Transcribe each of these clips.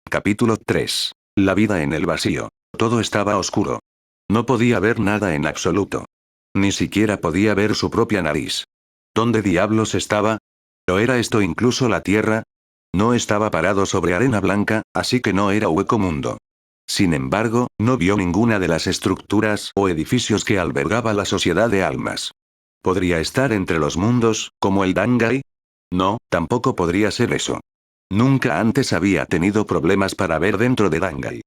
Capítulo 3. La vida en el vacío. Todo estaba oscuro. No podía ver nada en absoluto. Ni siquiera podía ver su propia nariz. ¿Dónde diablos estaba? ¿O era esto incluso la Tierra? No estaba parado sobre arena blanca, así que no era hueco mundo. Sin embargo, no vio ninguna de las estructuras o edificios que albergaba la sociedad de almas. ¿Podría estar entre los mundos, como el Dangai? No, tampoco podría ser eso. Nunca antes había tenido problemas para ver dentro de Dangai.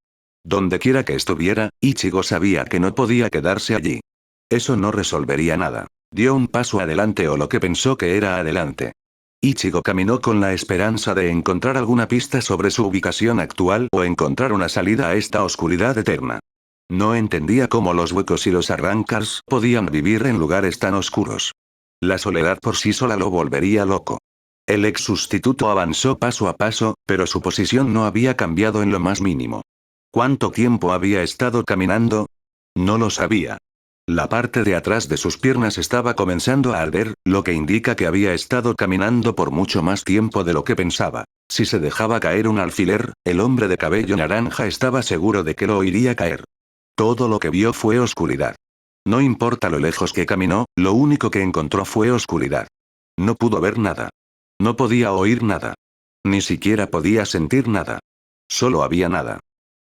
Dondequiera que estuviera, Ichigo sabía que no podía quedarse allí. Eso no resolvería nada. Dio un paso adelante o lo que pensó que era adelante. Ichigo caminó con la esperanza de encontrar alguna pista sobre su ubicación actual o encontrar una salida a esta oscuridad eterna. No entendía cómo los huecos y los arrancars podían vivir en lugares tan oscuros. La soledad por sí sola lo volvería loco. El ex sustituto avanzó paso a paso, pero su posición no había cambiado en lo más mínimo. ¿Cuánto tiempo había estado caminando? No lo sabía. La parte de atrás de sus piernas estaba comenzando a arder, lo que indica que había estado caminando por mucho más tiempo de lo que pensaba. Si se dejaba caer un alfiler, el hombre de cabello naranja estaba seguro de que lo oiría caer. Todo lo que vio fue oscuridad. No importa lo lejos que caminó, lo único que encontró fue oscuridad. No pudo ver nada. No podía oír nada. Ni siquiera podía sentir nada. Solo había nada.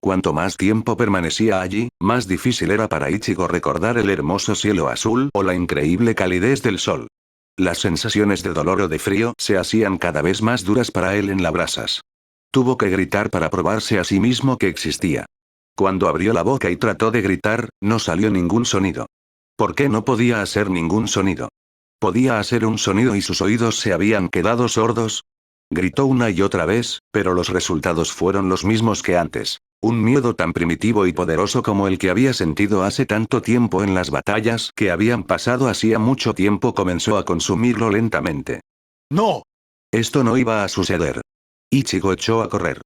Cuanto más tiempo permanecía allí, más difícil era para Ichigo recordar el hermoso cielo azul o la increíble calidez del sol. Las sensaciones de dolor o de frío se hacían cada vez más duras para él en las brasas. Tuvo que gritar para probarse a sí mismo que existía. Cuando abrió la boca y trató de gritar, no salió ningún sonido. ¿Por qué no podía hacer ningún sonido? ¿Podía hacer un sonido y sus oídos se habían quedado sordos? Gritó una y otra vez, pero los resultados fueron los mismos que antes. Un miedo tan primitivo y poderoso como el que había sentido hace tanto tiempo en las batallas que habían pasado hacía mucho tiempo comenzó a consumirlo lentamente. ¡No! Esto no iba a suceder. Ichigo echó a correr.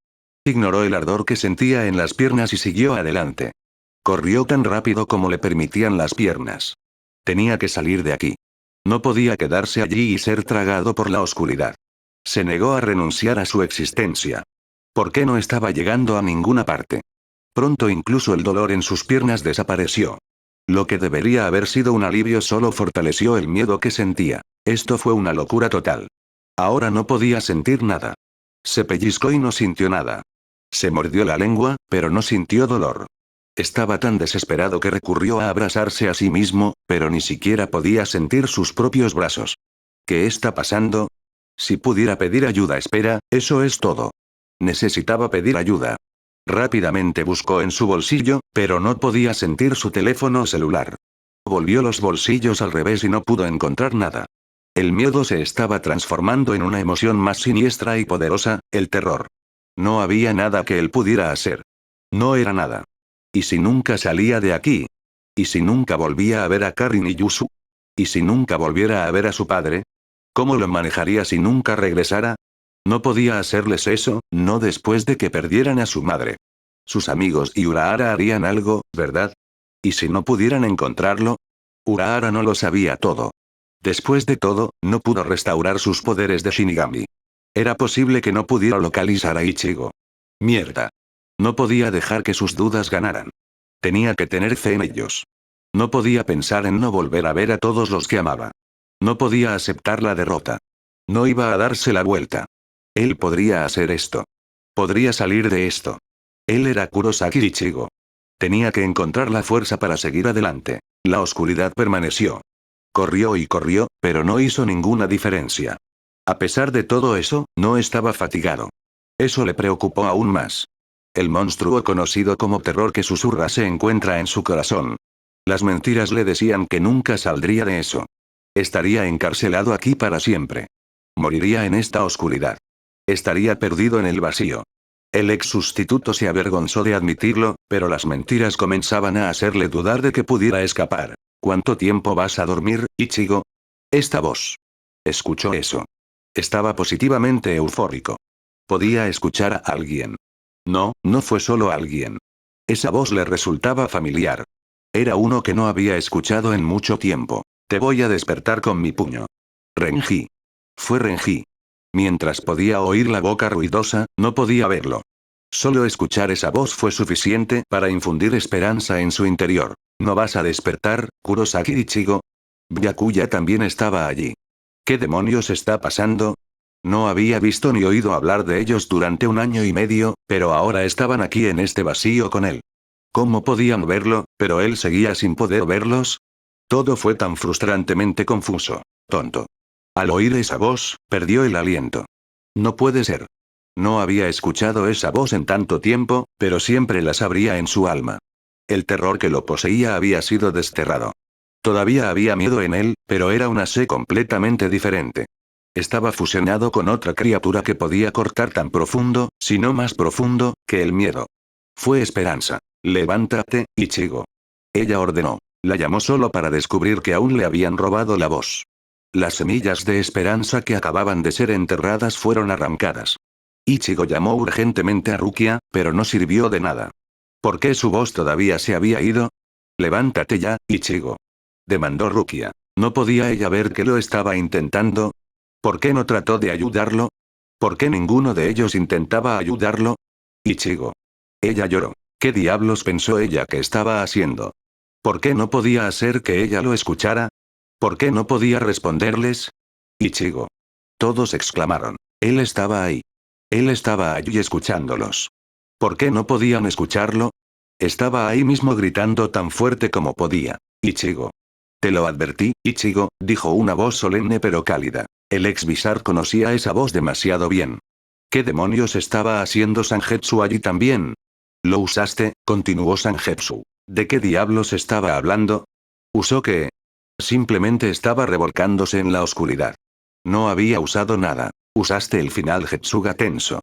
Ignoró el ardor que sentía en las piernas y siguió adelante. Corrió tan rápido como le permitían las piernas. Tenía que salir de aquí. No podía quedarse allí y ser tragado por la oscuridad. Se negó a renunciar a su existencia. ¿Por qué no estaba llegando a ninguna parte? Pronto incluso el dolor en sus piernas desapareció. Lo que debería haber sido un alivio solo fortaleció el miedo que sentía. Esto fue una locura total. Ahora no podía sentir nada. Se pellizcó y no sintió nada. Se mordió la lengua, pero no sintió dolor. Estaba tan desesperado que recurrió a abrazarse a sí mismo, pero ni siquiera podía sentir sus propios brazos. ¿Qué está pasando? Si pudiera pedir ayuda, espera, eso es todo. Necesitaba pedir ayuda. Rápidamente buscó en su bolsillo, pero no podía sentir su teléfono celular. Volvió los bolsillos al revés y no pudo encontrar nada. El miedo se estaba transformando en una emoción más siniestra y poderosa, el terror. No había nada que él pudiera hacer. No era nada. ¿Y si nunca salía de aquí? ¿Y si nunca volvía a ver a Karin y Yusu? ¿Y si nunca volviera a ver a su padre? ¿Cómo lo manejaría si nunca regresara? No podía hacerles eso, no después de que perdieran a su madre. Sus amigos y Urahara harían algo, ¿verdad? ¿Y si no pudieran encontrarlo? Urahara no lo sabía todo. Después de todo, no pudo restaurar sus poderes de Shinigami. Era posible que no pudiera localizar a Ichigo. Mierda. No podía dejar que sus dudas ganaran. Tenía que tener fe en ellos. No podía pensar en no volver a ver a todos los que amaba. No podía aceptar la derrota. No iba a darse la vuelta. Él podría hacer esto. Podría salir de esto. Él era Kurosaki Ichigo. Tenía que encontrar la fuerza para seguir adelante. La oscuridad permaneció. Corrió y corrió, pero no hizo ninguna diferencia. A pesar de todo eso, no estaba fatigado. Eso le preocupó aún más. El monstruo conocido como terror que susurra se encuentra en su corazón. Las mentiras le decían que nunca saldría de eso. Estaría encarcelado aquí para siempre. Moriría en esta oscuridad. Estaría perdido en el vacío. El ex sustituto se avergonzó de admitirlo, pero las mentiras comenzaban a hacerle dudar de que pudiera escapar. ¿Cuánto tiempo vas a dormir, Ichigo? Esta voz. Escuchó eso. Estaba positivamente eufórico. Podía escuchar a alguien. No, no fue solo alguien. Esa voz le resultaba familiar. Era uno que no había escuchado en mucho tiempo. Te voy a despertar con mi puño. Renji. Fue Renji. Mientras podía oír la boca ruidosa, no podía verlo. Solo escuchar esa voz fue suficiente para infundir esperanza en su interior. ¿No vas a despertar, Kurosaki Ichigo? Byakuya también estaba allí. ¿Qué demonios está pasando? No había visto ni oído hablar de ellos durante 1 año y medio, pero ahora estaban aquí en este vacío con él. ¿Cómo podían verlo, pero él seguía sin poder verlos? Todo fue tan frustrantemente confuso. Tonto. Al oír esa voz, perdió el aliento. No puede ser. No había escuchado esa voz en tanto tiempo, pero siempre la sabría en su alma. El terror que lo poseía había sido desterrado. Todavía había miedo en él, pero era una sé completamente diferente. Estaba fusionado con otra criatura que podía cortar tan profundo, si no más profundo, que el miedo. Fue esperanza. Levántate, Ichigo. Ella ordenó. La llamó solo para descubrir que aún le habían robado la voz. Las semillas de esperanza que acababan de ser enterradas fueron arrancadas. Ichigo llamó urgentemente a Rukia, pero no sirvió de nada. ¿Por qué su voz todavía se había ido? Levántate ya, Ichigo. Demandó Rukia. ¿No podía ella ver que lo estaba intentando? ¿Por qué no trató de ayudarlo? ¿Por qué ninguno de ellos intentaba ayudarlo? Ichigo. Ella lloró. ¿Qué diablos pensó ella que estaba haciendo? ¿Por qué no podía hacer que ella lo escuchara? ¿Por qué no podía responderles? Ichigo. Todos exclamaron. Él estaba ahí. Él estaba allí escuchándolos. ¿Por qué no podían escucharlo? Estaba ahí mismo gritando tan fuerte como podía. Ichigo. Te lo advertí, Ichigo, dijo una voz solemne pero cálida. El ex Visar conocía esa voz demasiado bien. ¿Qué demonios estaba haciendo Sangetsu allí también? ¿Lo usaste? Continuó Sangetsu. ¿De qué diablos estaba hablando? ¿Usó qué? Simplemente estaba revolcándose en la oscuridad. No había usado nada. Usaste el final Getsuga Tenso.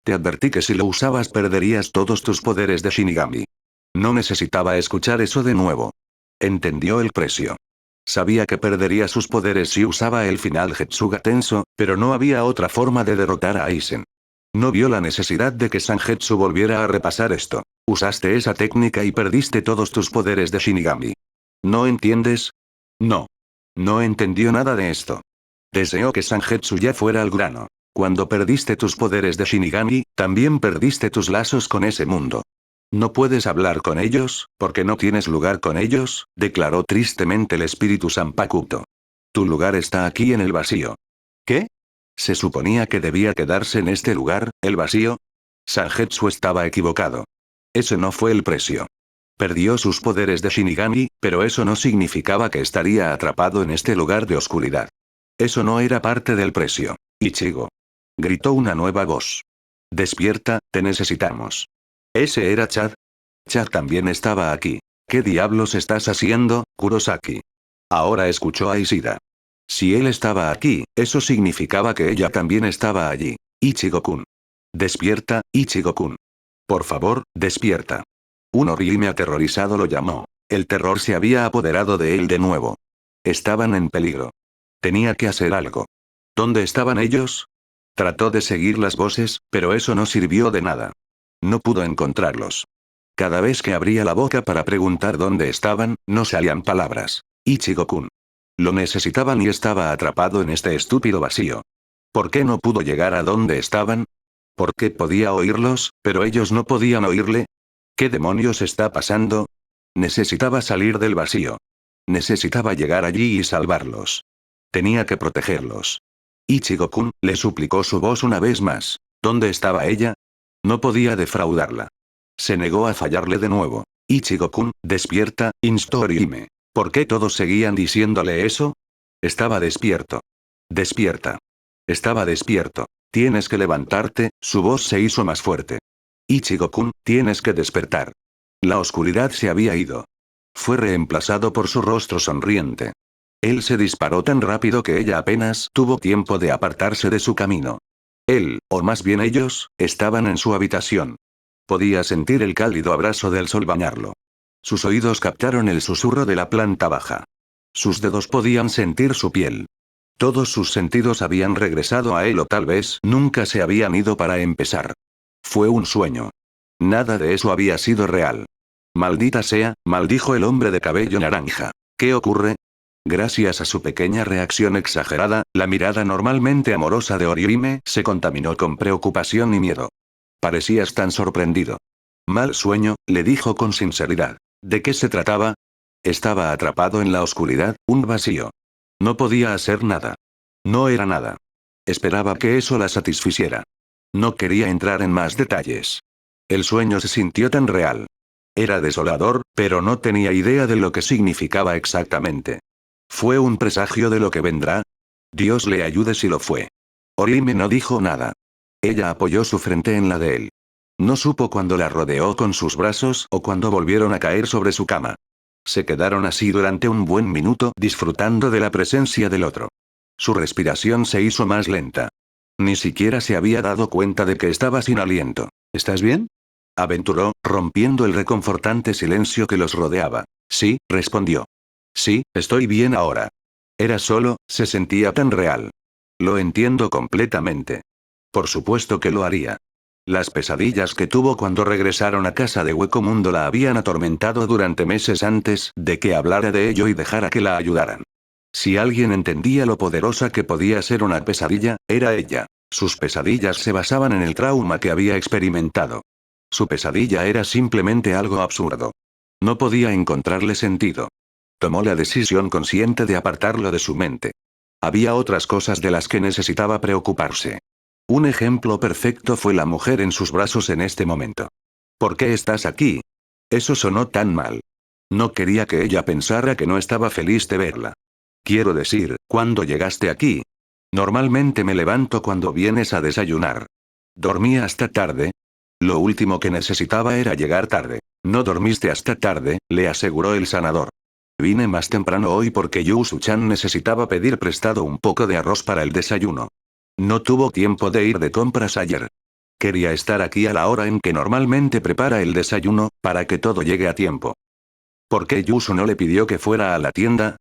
Te advertí que si lo usabas perderías todos tus poderes de Shinigami. No necesitaba escuchar eso de nuevo. Entendió el precio. Sabía que perdería sus poderes si usaba el final Getsuga Tenso, pero no había otra forma de derrotar a Aizen. No vio la necesidad de que Sangetsu volviera a repasar esto. Usaste esa técnica y perdiste todos tus poderes de Shinigami. ¿No entiendes? No. No entendió nada de esto. Deseó que Sangetsu ya fuera al grano. Cuando perdiste tus poderes de Shinigami, también perdiste tus lazos con ese mundo. No puedes hablar con ellos, porque no tienes lugar con ellos, declaró tristemente el espíritu Sanpakuto. Tu lugar está aquí en el vacío. ¿Qué? ¿Se suponía que debía quedarse en este lugar, el vacío? Sangetsu estaba equivocado. Ese no fue el precio. Perdió sus poderes de Shinigami, pero eso no significaba que estaría atrapado en este lugar de oscuridad. Eso no era parte del precio. Ichigo. Gritó una nueva voz. Despierta, te necesitamos. ¿Ese era Chad? Chad también estaba aquí. ¿Qué diablos estás haciendo, Kurosaki? Ahora escuchó a Ishida. Si él estaba aquí, eso significaba que ella también estaba allí. Ichigo-kun. Despierta, Ichigo-kun. Por favor, despierta. Un Orihime aterrorizado lo llamó. El terror se había apoderado de él de nuevo. Estaban en peligro. Tenía que hacer algo. ¿Dónde estaban ellos? Trató de seguir las voces, pero eso no sirvió de nada. No pudo encontrarlos. Cada vez que abría la boca para preguntar dónde estaban, no salían palabras. Ichigo-kun. Lo necesitaban y estaba atrapado en este estúpido vacío. ¿Por qué no pudo llegar a donde estaban? ¿Por qué podía oírlos, pero ellos no podían oírle? ¿Qué demonios está pasando? Necesitaba salir del vacío. Necesitaba llegar allí y salvarlos. Tenía que protegerlos. Ichigo-kun, le suplicó su voz una vez más. ¿Dónde estaba ella? No podía defraudarla. Se negó a fallarle de nuevo. Ichigo-kun, despierta, instó Orihime. ¿Por qué todos seguían diciéndole eso? Estaba despierto. Despierta. Estaba despierto. Tienes que levantarte, su voz se hizo más fuerte. Ichigo-kun, tienes que despertar. La oscuridad se había ido. Fue reemplazado por su rostro sonriente. Él se disparó tan rápido que ella apenas tuvo tiempo de apartarse de su camino. Él, o más bien ellos, estaban en su habitación. Podía sentir el cálido abrazo del sol bañarlo. Sus oídos captaron el susurro de la planta baja. Sus dedos podían sentir su piel. Todos sus sentidos habían regresado a él o tal vez nunca se habían ido para empezar. Fue un sueño. Nada de eso había sido real. Maldita sea, maldijo el hombre de cabello naranja. ¿Qué ocurre? Gracias a su pequeña reacción exagerada, la mirada normalmente amorosa de Orihime se contaminó con preocupación y miedo. Parecías tan sorprendido. Mal sueño, le dijo con sinceridad. ¿De qué se trataba? Estaba atrapado en la oscuridad, un vacío. No podía hacer nada. No era nada. Esperaba que eso la satisficiera. No quería entrar en más detalles. El sueño se sintió tan real. Era desolador, pero no tenía idea de lo que significaba exactamente. ¿Fue un presagio de lo que vendrá? Dios le ayude si lo fue. Orime no dijo nada. Ella apoyó su frente en la de él. No supo cuándo la rodeó con sus brazos o cuándo volvieron a caer sobre su cama. Se quedaron así durante un buen minuto disfrutando de la presencia del otro. Su respiración se hizo más lenta. Ni siquiera se había dado cuenta de que estaba sin aliento. ¿Estás bien? Aventuró, rompiendo el reconfortante silencio que los rodeaba. Sí, respondió. Sí, estoy bien ahora. Era solo, se sentía tan real. Lo entiendo completamente. Por supuesto que lo haría. Las pesadillas que tuvo cuando regresaron a casa de Hueco Mundo la habían atormentado durante meses antes de que hablara de ello y dejara que la ayudaran. Si alguien entendía lo poderosa que podía ser una pesadilla, era ella. Sus pesadillas se basaban en el trauma que había experimentado. Su pesadilla era simplemente algo absurdo. No podía encontrarle sentido. Tomó la decisión consciente de apartarlo de su mente. Había otras cosas de las que necesitaba preocuparse. Un ejemplo perfecto fue la mujer en sus brazos en este momento. ¿Por qué estás aquí? Eso sonó tan mal. No quería que ella pensara que no estaba feliz de verla. Quiero decir, ¿cuándo llegaste aquí? Normalmente me levanto cuando vienes a desayunar. ¿Dormí hasta tarde? Lo último que necesitaba era llegar tarde. No dormiste hasta tarde, le aseguró el sanador. Vine más temprano hoy porque Yusu-chan necesitaba pedir prestado un poco de arroz para el desayuno. No tuvo tiempo de ir de compras ayer. Quería estar aquí a la hora en que normalmente prepara el desayuno, para que todo llegue a tiempo. ¿Por qué Yusu no le pidió que fuera a la tienda?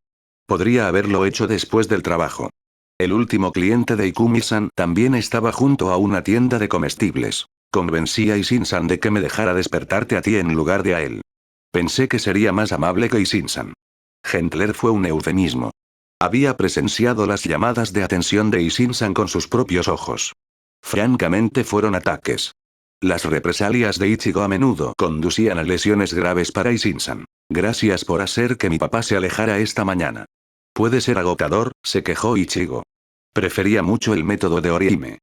Podría haberlo hecho después del trabajo. El último cliente de Ikumi-san también estaba junto a una tienda de comestibles. Convencí a Isin-san de que me dejara despertarte a ti en lugar de a él. Pensé que sería más amable que Isin-san. Gentler fue un eufemismo. Había presenciado las llamadas de atención de Isin-san con sus propios ojos. Francamente fueron ataques. Las represalias de Ichigo a menudo conducían a lesiones graves para Isin-san. Gracias por hacer que mi papá se alejara esta mañana. Puede ser agotador, se quejó Ichigo. Prefería mucho el método de Orihime.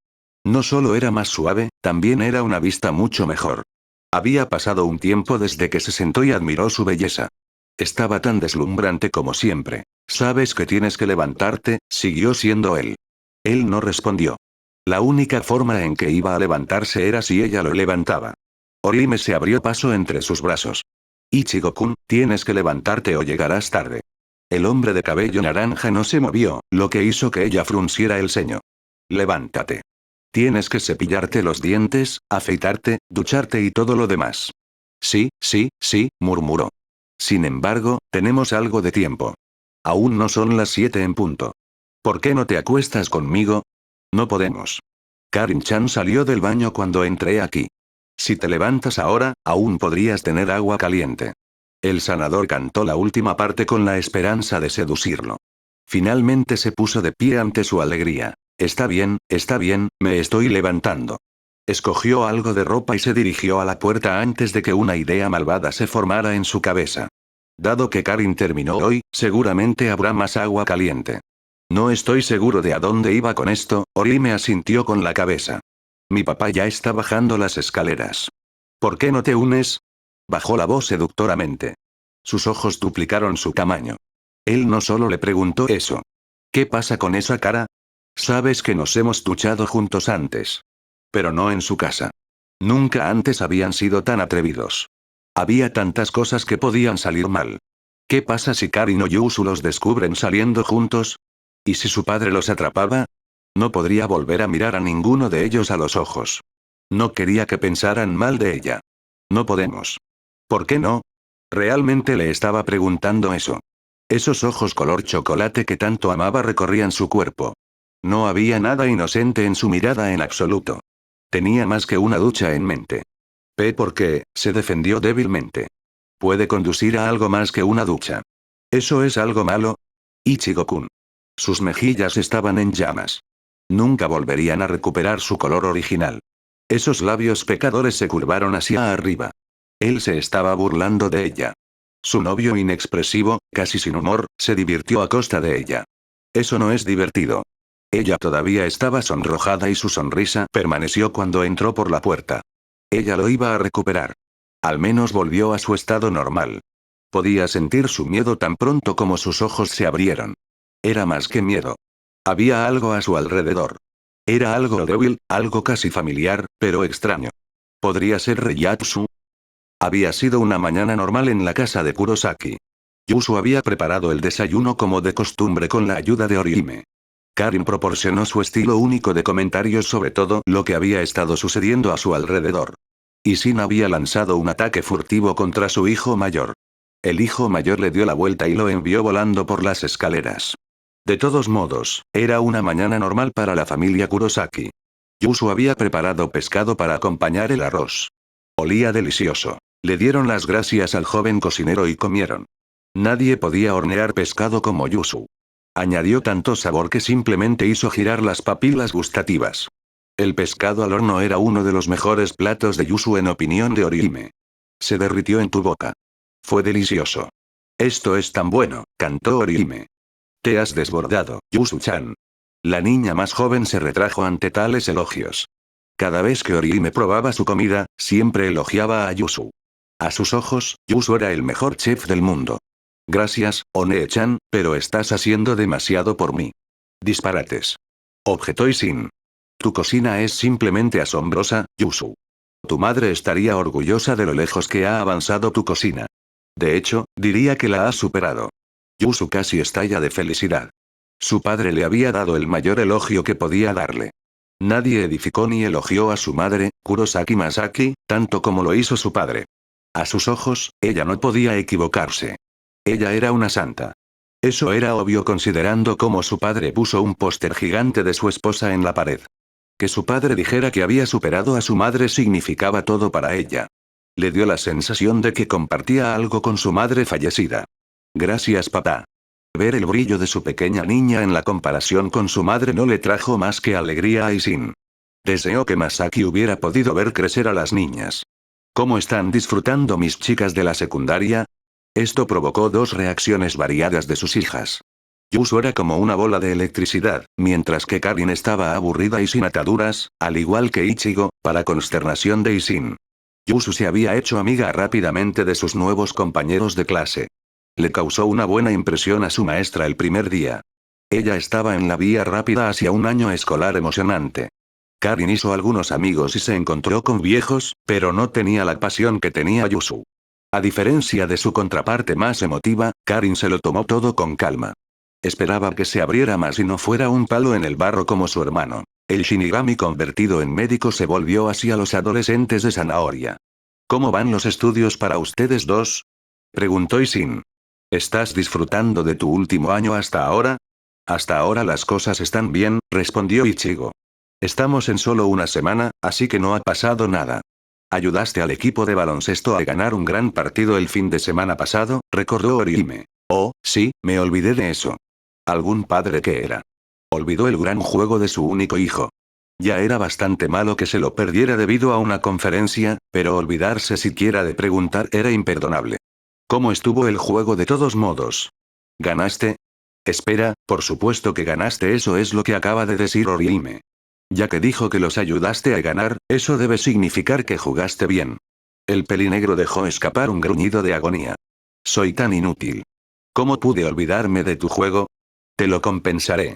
No solo era más suave, también era una vista mucho mejor. Había pasado un tiempo desde que se sentó y admiró su belleza. Estaba tan deslumbrante como siempre. Sabes que tienes que levantarte, siguió siendo él. Él no respondió. La única forma en que iba a levantarse era si ella lo levantaba. Orihime se abrió paso entre sus brazos. Ichigo-kun, tienes que levantarte o llegarás tarde. El hombre de cabello naranja no se movió, lo que hizo que ella frunciera el ceño. Levántate. Tienes que cepillarte los dientes, afeitarte, ducharte y todo lo demás. Sí, sí, sí, murmuró. Sin embargo, tenemos algo de tiempo. Aún no son las 7 en punto. ¿Por qué no te acuestas conmigo? No podemos. Karin-chan salió del baño cuando entré aquí. Si te levantas ahora, aún podrías tener agua caliente. El sanador cantó la última parte con la esperanza de seducirlo. Finalmente se puso de pie ante su alegría. Está bien, me estoy levantando. Escogió algo de ropa y se dirigió a la puerta antes de que una idea malvada se formara en su cabeza. Dado que Karin terminó hoy, seguramente habrá más agua caliente. No estoy seguro de a dónde iba con esto, Orihime asintió con la cabeza. Mi papá ya está bajando las escaleras. ¿Por qué no te unes? Bajó la voz seductoramente. Sus ojos duplicaron su tamaño. Él no solo le preguntó eso. ¿Qué pasa con esa cara? Sabes que nos hemos duchado juntos antes. Pero no en su casa. Nunca antes habían sido tan atrevidos. Había tantas cosas que podían salir mal. ¿Qué pasa si Karin o Yusu los descubren saliendo juntos? ¿Y si su padre los atrapaba? No podría volver a mirar a ninguno de ellos a los ojos. No quería que pensaran mal de ella. No podemos. ¿Por qué no? Realmente le estaba preguntando eso. Esos ojos color chocolate que tanto amaba recorrían su cuerpo. No había nada inocente en su mirada en absoluto. Tenía más que una ducha en mente. ¿Por qué? Se defendió débilmente. Puede conducir a algo más que una ducha. ¿Eso es algo malo? Ichigo-kun. Sus mejillas estaban en llamas. Nunca volverían a recuperar su color original. Esos labios pecadores se curvaron hacia arriba. Él se estaba burlando de ella. Su novio inexpresivo, casi sin humor, se divirtió a costa de ella. Eso no es divertido. Ella todavía estaba sonrojada y su sonrisa permaneció cuando entró por la puerta. Ella lo iba a recuperar. Al menos volvió a su estado normal. Podía sentir su miedo tan pronto como sus ojos se abrieron. Era más que miedo. Había algo a su alrededor. Era algo débil, algo casi familiar, pero extraño. ¿Podría ser Reiatsu? Había sido una mañana normal en la casa de Kurosaki. Yusu había preparado el desayuno como de costumbre con la ayuda de Orihime. Karin proporcionó su estilo único de comentarios sobre todo lo que había estado sucediendo a su alrededor. Isin había lanzado un ataque furtivo contra su hijo mayor. El hijo mayor le dio la vuelta y lo envió volando por las escaleras. De todos modos, era una mañana normal para la familia Kurosaki. Yusu había preparado pescado para acompañar el arroz. Olía delicioso. Le dieron las gracias al joven cocinero y comieron. Nadie podía hornear pescado como Yusu. Añadió tanto sabor que simplemente hizo girar las papilas gustativas. El pescado al horno era uno de los mejores platos de Yusu en opinión de Orihime. Se derritió en tu boca. Fue delicioso. Esto es tan bueno, cantó Orihime. Te has desbordado, Yusu-chan. La niña más joven se retrajo ante tales elogios. Cada vez que Orihime probaba su comida, siempre elogiaba a Yusu. A sus ojos, Yusu era el mejor chef del mundo. Gracias, One-chan, pero estás haciendo demasiado por mí. Disparates. Objetó Isin. Tu cocina es simplemente asombrosa, Yusu. Tu madre estaría orgullosa de lo lejos que ha avanzado tu cocina. De hecho, diría que la has superado. Yusu casi estalla de felicidad. Su padre le había dado el mayor elogio que podía darle. Nadie edificó ni elogió a su madre, Kurosaki Masaki, tanto como lo hizo su padre. A sus ojos, ella no podía equivocarse. Ella era una santa. Eso era obvio considerando cómo su padre puso un póster gigante de su esposa en la pared. Que su padre dijera que había superado a su madre significaba todo para ella. Le dio la sensación de que compartía algo con su madre fallecida. Gracias, papá. Ver el brillo de su pequeña niña en la comparación con su madre no le trajo más que alegría a Isin. Deseó que Masaki hubiera podido ver crecer a las niñas. ¿Cómo están disfrutando mis chicas de la secundaria? Esto provocó dos reacciones variadas de sus hijas. Yusu era como una bola de electricidad, mientras que Karin estaba aburrida y sin ataduras, al igual que Ichigo, para consternación de Isin. Yusu se había hecho amiga rápidamente de sus nuevos compañeros de clase. Le causó una buena impresión a su maestra el primer día. Ella estaba en la vía rápida hacia un año escolar emocionante. Karin hizo algunos amigos y se encontró con viejos, pero no tenía la pasión que tenía Yusu. A diferencia de su contraparte más emotiva, Karin se lo tomó todo con calma. Esperaba que se abriera más y no fuera un palo en el barro como su hermano. El Shinigami convertido en médico se volvió hacia los adolescentes de Zanahoria. ¿Cómo van los estudios para ustedes dos? Preguntó Isin. ¿Estás disfrutando de tu último año hasta ahora? Hasta ahora las cosas están bien, respondió Ichigo. Estamos en solo una semana, así que no ha pasado nada. Ayudaste al equipo de baloncesto a ganar un gran partido el fin de semana pasado, recordó Orihime. Oh, sí, me olvidé de eso. ¿Algún padre que era? Olvidó el gran juego de su único hijo. Ya era bastante malo que se lo perdiera debido a una conferencia, pero olvidarse siquiera de preguntar era imperdonable. ¿Cómo estuvo el juego de todos modos? ¿Ganaste? Espera, por supuesto que ganaste, eso es lo que acaba de decir Orihime. Ya que dijo que los ayudaste a ganar, eso debe significar que jugaste bien. El pelinegro dejó escapar un gruñido de agonía. Soy tan inútil. ¿Cómo pude olvidarme de tu juego? Te lo compensaré.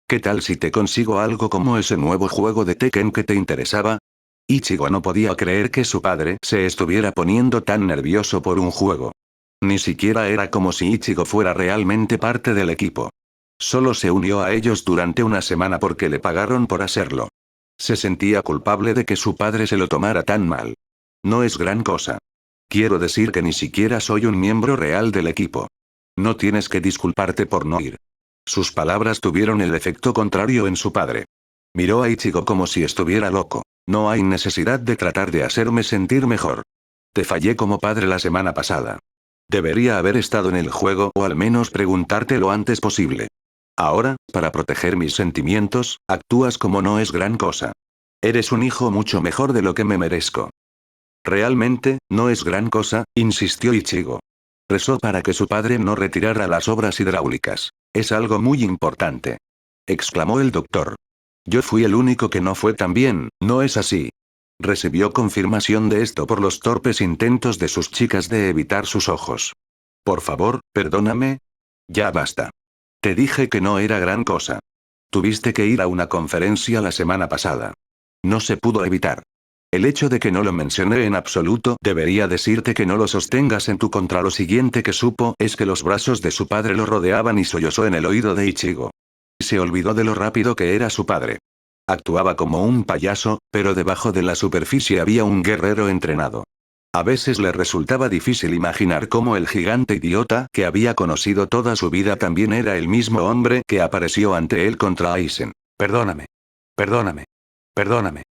¿Qué tal si te consigo algo como ese nuevo juego de Tekken que te interesaba? Ichigo no podía creer que su padre se estuviera poniendo tan nervioso por un juego. Ni siquiera era como si Ichigo fuera realmente parte del equipo. Solo se unió a ellos durante una semana porque le pagaron por hacerlo. Se sentía culpable de que su padre se lo tomara tan mal. No es gran cosa. Quiero decir que ni siquiera soy un miembro real del equipo. No tienes que disculparte por no ir. Sus palabras tuvieron el efecto contrario en su padre. Miró a Ichigo como si estuviera loco. No hay necesidad de tratar de hacerme sentir mejor. Te fallé como padre la semana pasada. Debería haber estado en el juego o al menos preguntarte lo antes posible. Ahora, para proteger mis sentimientos, actúas como no es gran cosa. Eres un hijo mucho mejor de lo que me merezco. Realmente, no es gran cosa, insistió Ichigo. Rezó para que su padre no retirara las obras hidráulicas. Es algo muy importante. Exclamó el doctor. Yo fui el único que no fue tan bien, ¿no es así? Recibió confirmación de esto por los torpes intentos de sus chicas de evitar sus ojos. Por favor, perdóname. Ya basta. Te dije que no era gran cosa. Tuviste que ir a una conferencia la semana pasada. No se pudo evitar. El hecho de que no lo mencioné en absoluto debería decirte que no lo sostengas en tu contra. Lo siguiente que supo es que los brazos de su padre lo rodeaban y sollozó en el oído de Ichigo. Se olvidó de lo rápido que era su padre. Actuaba como un payaso, pero debajo de la superficie había un guerrero entrenado. A veces le resultaba difícil imaginar cómo el gigante idiota que había conocido toda su vida también era el mismo hombre que apareció ante él contra Aizen. Perdóname. Perdóname. Perdóname.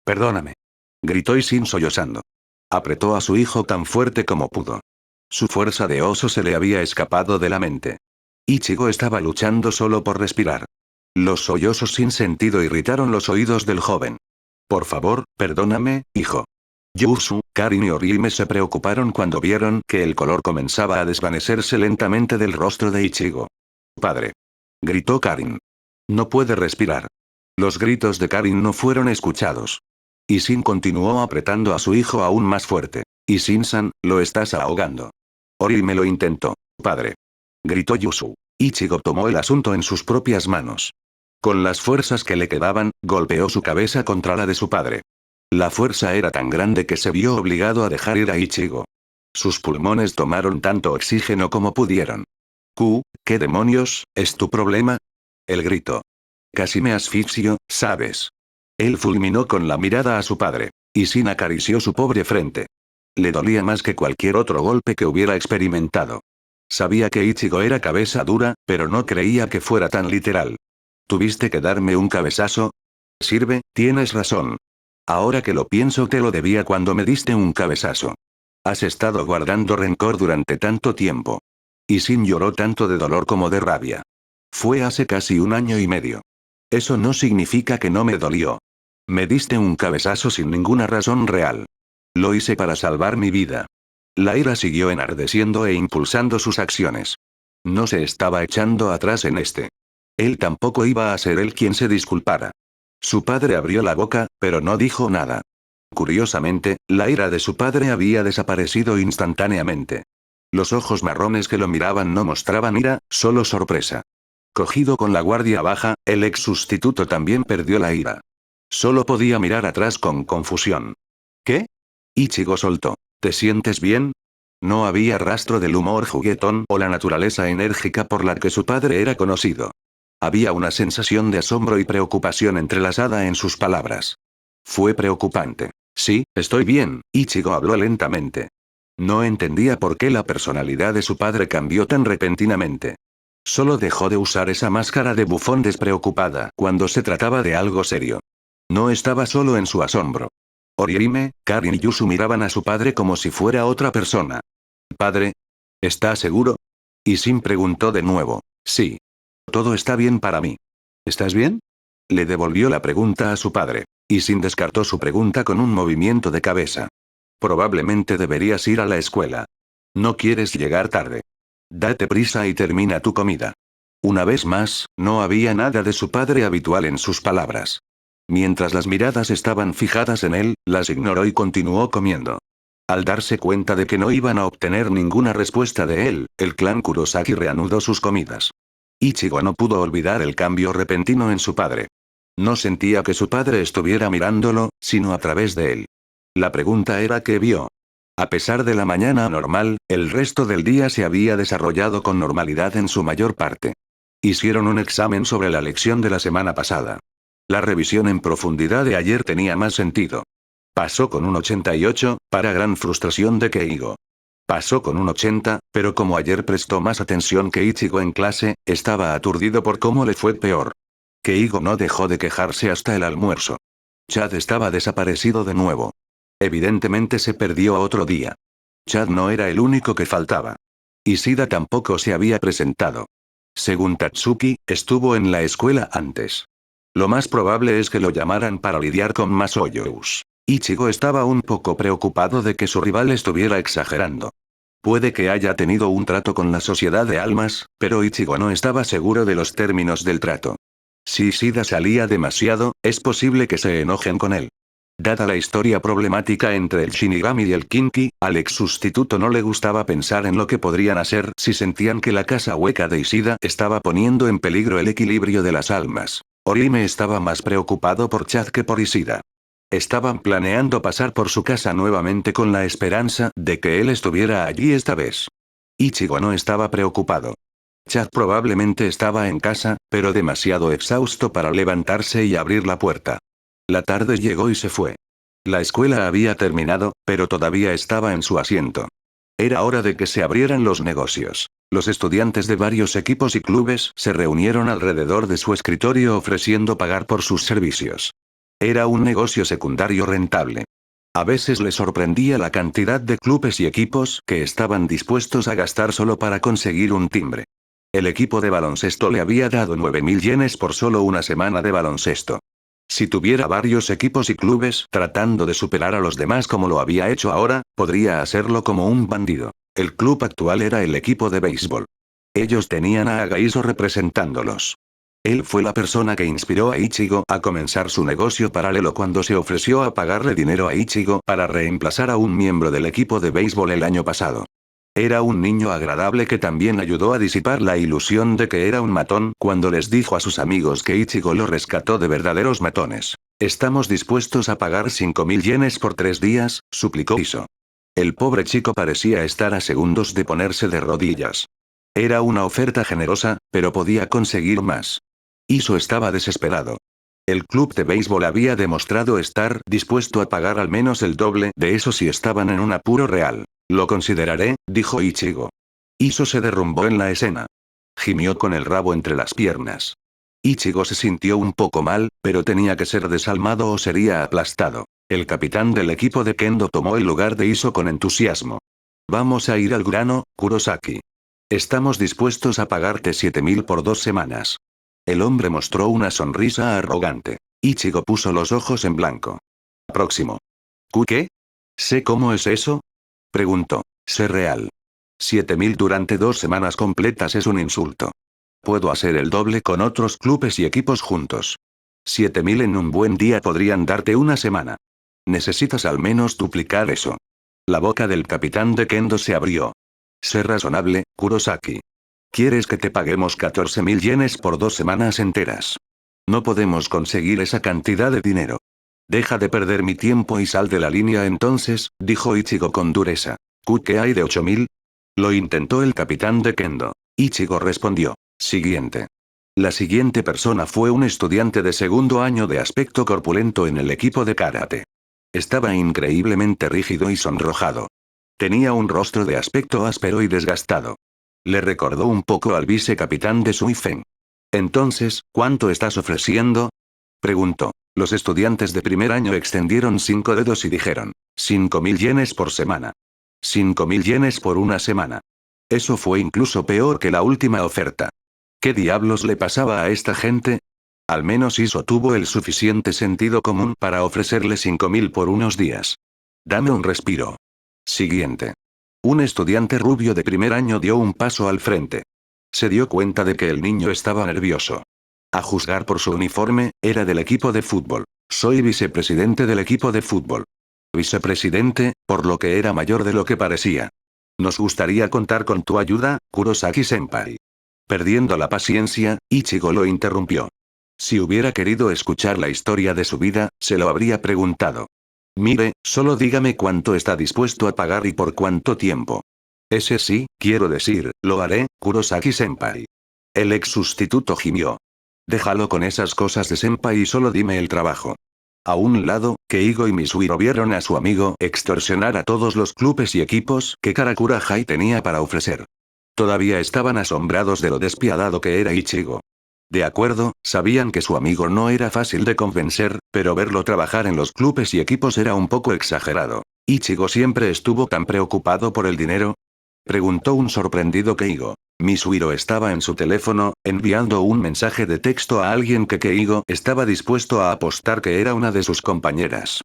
Perdóname. Gritó Aizen sollozando. Apretó a su hijo tan fuerte como pudo. Su fuerza de oso se le había escapado de la mente. Ichigo estaba luchando solo por respirar. Los sollozos sin sentido irritaron los oídos del joven. Por favor, perdóname, hijo. Yusu, Karin y Orihime se preocuparon cuando vieron que el color comenzaba a desvanecerse lentamente del rostro de Ichigo. Padre. Gritó Karin. No puede respirar. Los gritos de Karin no fueron escuchados. Isin continuó apretando a su hijo aún más fuerte. Isin-san, lo estás ahogando. Orihime lo intentó. Padre. Gritó Yusu. Ichigo tomó el asunto en sus propias manos. Con las fuerzas que le quedaban, golpeó su cabeza contra la de su padre. La fuerza era tan grande que se vio obligado a dejar ir a Ichigo. Sus pulmones tomaron tanto oxígeno como pudieron. ¿Qué demonios, es tu problema? Él gritó. Casi me asfixio, ¿sabes? Él fulminó con la mirada a su padre. Isin acarició su pobre frente. Le dolía más que cualquier otro golpe que hubiera experimentado. Sabía que Ichigo era cabeza dura, pero no creía que fuera tan literal. ¿Tuviste que darme un cabezazo? Sirve, tienes razón. Ahora que lo pienso te lo debía cuando me diste un cabezazo. Has estado guardando rencor durante tanto tiempo. Isin lloró tanto de dolor como de rabia. Fue hace casi 1 año y medio. Eso no significa que no me dolió. Me diste un cabezazo sin ninguna razón real. Lo hice para salvar mi vida. La ira siguió enardeciendo e impulsando sus acciones. No se estaba echando atrás en este. Él tampoco iba a ser él quien se disculpara. Su padre abrió la boca, pero no dijo nada. Curiosamente, la ira de su padre había desaparecido instantáneamente. Los ojos marrones que lo miraban no mostraban ira, solo sorpresa. Cogido con la guardia baja, el ex sustituto también perdió la ira. Solo podía mirar atrás con confusión. ¿Qué? Ichigo soltó. ¿Te sientes bien? No había rastro del humor juguetón o la naturaleza enérgica por la que su padre era conocido. Había una sensación de asombro y preocupación entrelazada en sus palabras. Fue preocupante. Sí, estoy bien, Ichigo habló lentamente. No entendía por qué la personalidad de su padre cambió tan repentinamente. Solo dejó de usar esa máscara de bufón despreocupada cuando se trataba de algo serio. No estaba solo en su asombro. Orihime, Karin y Yusu miraban a su padre como si fuera otra persona. ¿Padre? ¿Está seguro? Isin preguntó de nuevo. Sí. Todo está bien para mí. ¿Estás bien? Le devolvió la pregunta a su padre. Isin descartó su pregunta con un movimiento de cabeza. Probablemente deberías ir a la escuela. No quieres llegar tarde. Date prisa y termina tu comida. Una vez más, no había nada de su padre habitual en sus palabras. Mientras las miradas estaban fijadas en él, las ignoró y continuó comiendo. Al darse cuenta de que no iban a obtener ninguna respuesta de él, el clan Kurosaki reanudó sus comidas. Ichigo no pudo olvidar el cambio repentino en su padre. No sentía que su padre estuviera mirándolo, sino a través de él. La pregunta era ¿qué vio? A pesar de la mañana normal, el resto del día se había desarrollado con normalidad en su mayor parte. Hicieron un examen sobre la lección de la semana pasada. La revisión en profundidad de ayer tenía más sentido. Pasó con un 88, para gran frustración de Keigo. Pasó con un 80, pero como ayer prestó más atención que Ichigo en clase, estaba aturdido por cómo le fue peor. Keigo no dejó de quejarse hasta el almuerzo. Chad estaba desaparecido de nuevo. Evidentemente se perdió otro día. Chad no era el único que faltaba. Ishida tampoco se había presentado. Según Tatsuki, estuvo en la escuela antes. Lo más probable es que lo llamaran para lidiar con Masoyous. Ichigo estaba un poco preocupado de que su rival estuviera exagerando. Puede que haya tenido un trato con la sociedad de almas, pero Ichigo no estaba seguro de los términos del trato. Si Ishida salía demasiado, es posible que se enojen con él. Dada la historia problemática entre el Shinigami y el Kinki, al ex sustituto no le gustaba pensar en lo que podrían hacer si sentían que la casa hueca de Ishida estaba poniendo en peligro el equilibrio de las almas. Orihime estaba más preocupado por Chad que por Ishida. Estaban planeando pasar por su casa nuevamente con la esperanza de que él estuviera allí esta vez. Ichigo no estaba preocupado. Chad probablemente estaba en casa, pero demasiado exhausto para levantarse y abrir la puerta. La tarde llegó y se fue. La escuela había terminado, pero todavía estaba en su asiento. Era hora de que se abrieran los negocios. Los estudiantes de varios equipos y clubes se reunieron alrededor de su escritorio ofreciendo pagar por sus servicios. Era un negocio secundario rentable. A veces le sorprendía la cantidad de clubes y equipos que estaban dispuestos a gastar solo para conseguir un timbre. El equipo de baloncesto le había dado 9.000 yenes por solo una semana de baloncesto. Si tuviera varios equipos y clubes tratando de superar a los demás como lo había hecho ahora, podría hacerlo como un bandido. El club actual era el equipo de béisbol. Ellos tenían a Agaiso representándolos. Él fue la persona que inspiró a Ichigo a comenzar su negocio paralelo cuando se ofreció a pagarle dinero a Ichigo para reemplazar a un miembro del equipo de béisbol el año pasado. Era un niño agradable que también ayudó a disipar la ilusión de que era un matón cuando les dijo a sus amigos que Ichigo lo rescató de verdaderos matones. Estamos dispuestos a pagar 5.000 yenes por 3 días, suplicó Iso. El pobre chico parecía estar a segundos de ponerse de rodillas. Era una oferta generosa, pero podía conseguir más. Iso estaba desesperado. El club de béisbol había demostrado estar dispuesto a pagar al menos el doble de eso si estaban en un apuro real. Lo consideraré, dijo Ichigo. Iso se derrumbó en la escena. Gimió con el rabo entre las piernas. Ichigo se sintió un poco mal, pero tenía que ser desalmado o sería aplastado. El capitán del equipo de Kendo tomó el lugar de Iso con entusiasmo. Vamos a ir al grano, Kurosaki. Estamos dispuestos a pagarte 7.000 por 2 semanas. El hombre mostró una sonrisa arrogante. Ichigo puso los ojos en blanco. Próximo. ¿Qué? ¿Sé cómo es eso? Preguntó. Sé real. 7.000 durante 2 semanas completas es un insulto. Puedo hacer el doble con otros clubes y equipos juntos. 7.000 en un buen día podrían darte una semana. Necesitas al menos duplicar eso. La boca del capitán de Kendo se abrió. Sé razonable, Kurosaki. ¿Quieres que te paguemos 14.000 yenes por 2 semanas enteras? No podemos conseguir esa cantidad de dinero. Deja de perder mi tiempo y sal de la línea entonces, dijo Ichigo con dureza. ¿Qué hay de 8.000? Lo intentó el capitán de Kendo. Ichigo respondió. Siguiente. La siguiente persona fue un estudiante de segundo año de aspecto corpulento en el equipo de karate. Estaba increíblemente rígido y sonrojado. Tenía un rostro de aspecto áspero y desgastado. Le recordó un poco al vicecapitán de Suifen. Entonces, ¿cuánto estás ofreciendo? Preguntó. Los estudiantes de primer año extendieron 5 dedos y dijeron. 5.000 yenes por semana. 5.000 yenes por una semana. Eso fue incluso peor que la última oferta. ¿Qué diablos le pasaba a esta gente? Al menos Iso tuvo el suficiente sentido común para ofrecerle 5.000 por unos días. Dame un respiro. Siguiente. Un estudiante rubio de primer año dio un paso al frente. Se dio cuenta de que el niño estaba nervioso. A juzgar por su uniforme, era del equipo de fútbol. Soy vicepresidente del equipo de fútbol. Vicepresidente, por lo que era mayor de lo que parecía. Nos gustaría contar con tu ayuda, Kurosaki-senpai. Perdiendo la paciencia, Ichigo lo interrumpió. Si hubiera querido escuchar la historia de su vida, se lo habría preguntado. Mire, solo dígame cuánto está dispuesto a pagar y por cuánto tiempo. Ese sí, quiero decir, lo haré, Kurosaki-senpai. El ex sustituto gimió. Déjalo con esas cosas de senpai y solo dime el trabajo. A un lado, Keigo y Misuiro vieron a su amigo extorsionar a todos los clubes y equipos que Karakura High tenía para ofrecer. Todavía estaban asombrados de lo despiadado que era Ichigo. De acuerdo, sabían que su amigo no era fácil de convencer, pero verlo trabajar en los clubes y equipos era un poco exagerado. ¿Ichigo siempre estuvo tan preocupado por el dinero? Preguntó un sorprendido Keigo. Misuhiro estaba en su teléfono, enviando un mensaje de texto a alguien que Keigo estaba dispuesto a apostar que era una de sus compañeras.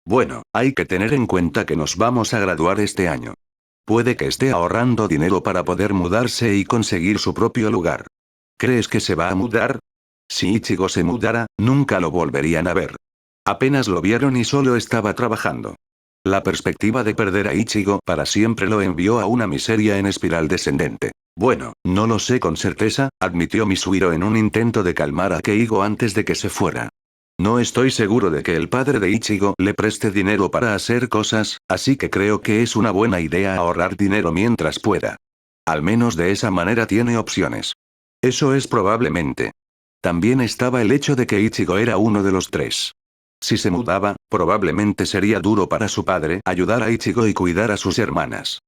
Bueno, hay que tener en cuenta que nos vamos a graduar este año. Puede que esté ahorrando dinero para poder mudarse y conseguir su propio lugar. ¿Crees que se va a mudar? Si Ichigo se mudara, nunca lo volverían a ver. Apenas lo vieron y solo estaba trabajando. La perspectiva de perder a Ichigo para siempre lo envió a una miseria en espiral descendente. Bueno, no lo sé con certeza, admitió Misuhiro en un intento de calmar a Keigo antes de que se fuera. No estoy seguro de que el padre de Ichigo le preste dinero para hacer cosas, así que creo que es una buena idea ahorrar dinero mientras pueda. Al menos de esa manera tiene opciones. Eso es probablemente. También estaba el hecho de que Ichigo era uno de los tres. Si se mudaba, probablemente sería duro para su padre ayudar a Ichigo y cuidar a sus hermanas.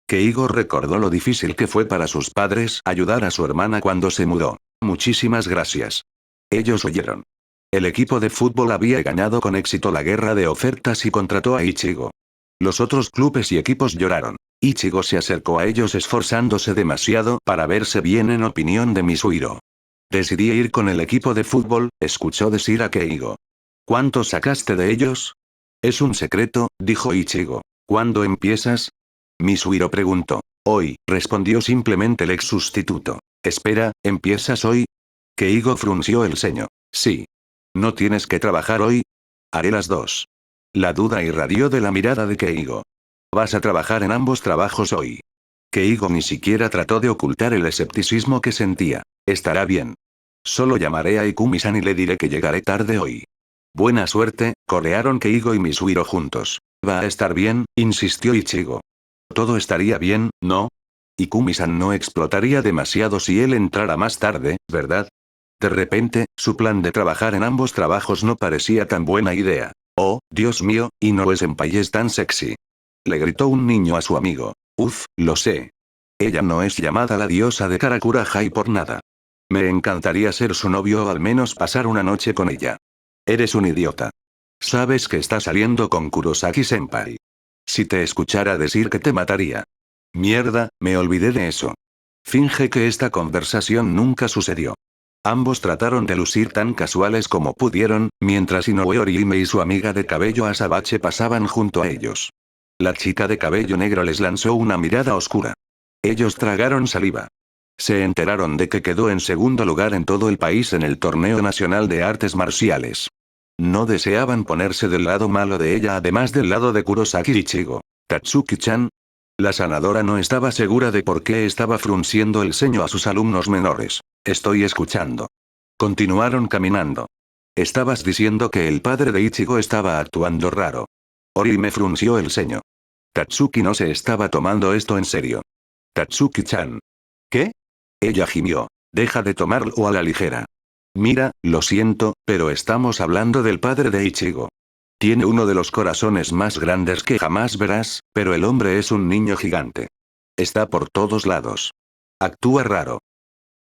Keigo recordó lo difícil que fue para sus padres ayudar a su hermana cuando se mudó. Muchísimas gracias. Ellos oyeron. El equipo de fútbol había ganado con éxito la guerra de ofertas y contrató a Ichigo. Los otros clubes y equipos lloraron. Ichigo se acercó a ellos esforzándose demasiado para verse bien en opinión de Misuhiro. Decidí ir con el equipo de fútbol, escuchó decir a Keigo. ¿Cuánto sacaste de ellos? Es un secreto, dijo Ichigo. ¿Cuándo empiezas? Misuhiro preguntó. Hoy, respondió simplemente el ex sustituto. Espera, ¿empiezas hoy? Keigo frunció el ceño. Sí. ¿No tienes que trabajar hoy? Haré las dos. La duda irradió de la mirada de Keigo. Vas a trabajar en ambos trabajos hoy. Keigo ni siquiera trató de ocultar el escepticismo que sentía. Estará bien. Solo llamaré a Ikumi-san y le diré que llegaré tarde hoy. Buena suerte, corearon Keigo y Misuhiro juntos. Va a estar bien, insistió Ichigo. Todo estaría bien, ¿no? Ikumi-san no explotaría demasiado si él entrara más tarde, ¿verdad? De repente, su plan de trabajar en ambos trabajos no parecía tan buena idea. Oh, Dios mío, Inoue-senpai es tan sexy. Le gritó un niño a su amigo. Uf, lo sé. Ella no es llamada la diosa de Karakura High por nada. Me encantaría ser su novio o al menos pasar una noche con ella. Eres un idiota. Sabes que está saliendo con Kurosaki-senpai. Si te escuchara decir que te mataría. Mierda, me olvidé de eso. Finge que esta conversación nunca sucedió. Ambos trataron de lucir tan casuales como pudieron, mientras Inoue Orihime y su amiga de cabello azabache pasaban junto a ellos. La chica de cabello negro les lanzó una mirada oscura. Ellos tragaron saliva. Se enteraron de que quedó en segundo lugar en todo el país en el torneo nacional de artes marciales. No deseaban ponerse del lado malo de ella además del lado de Kurosaki Ichigo. Tatsuki-chan. La sanadora no estaba segura de por qué estaba frunciendo el ceño a sus alumnos menores. Estoy escuchando. Continuaron caminando. Estabas diciendo que el padre de Ichigo estaba actuando raro. Orihime frunció el ceño. Tatsuki no se estaba tomando esto en serio. Tatsuki-chan. ¿Qué? Ella gimió. Deja de tomarlo a la ligera. Mira, lo siento, pero estamos hablando del padre de Ichigo. Tiene uno de los corazones más grandes que jamás verás, pero el hombre es un niño gigante. Está por todos lados. Actúa raro.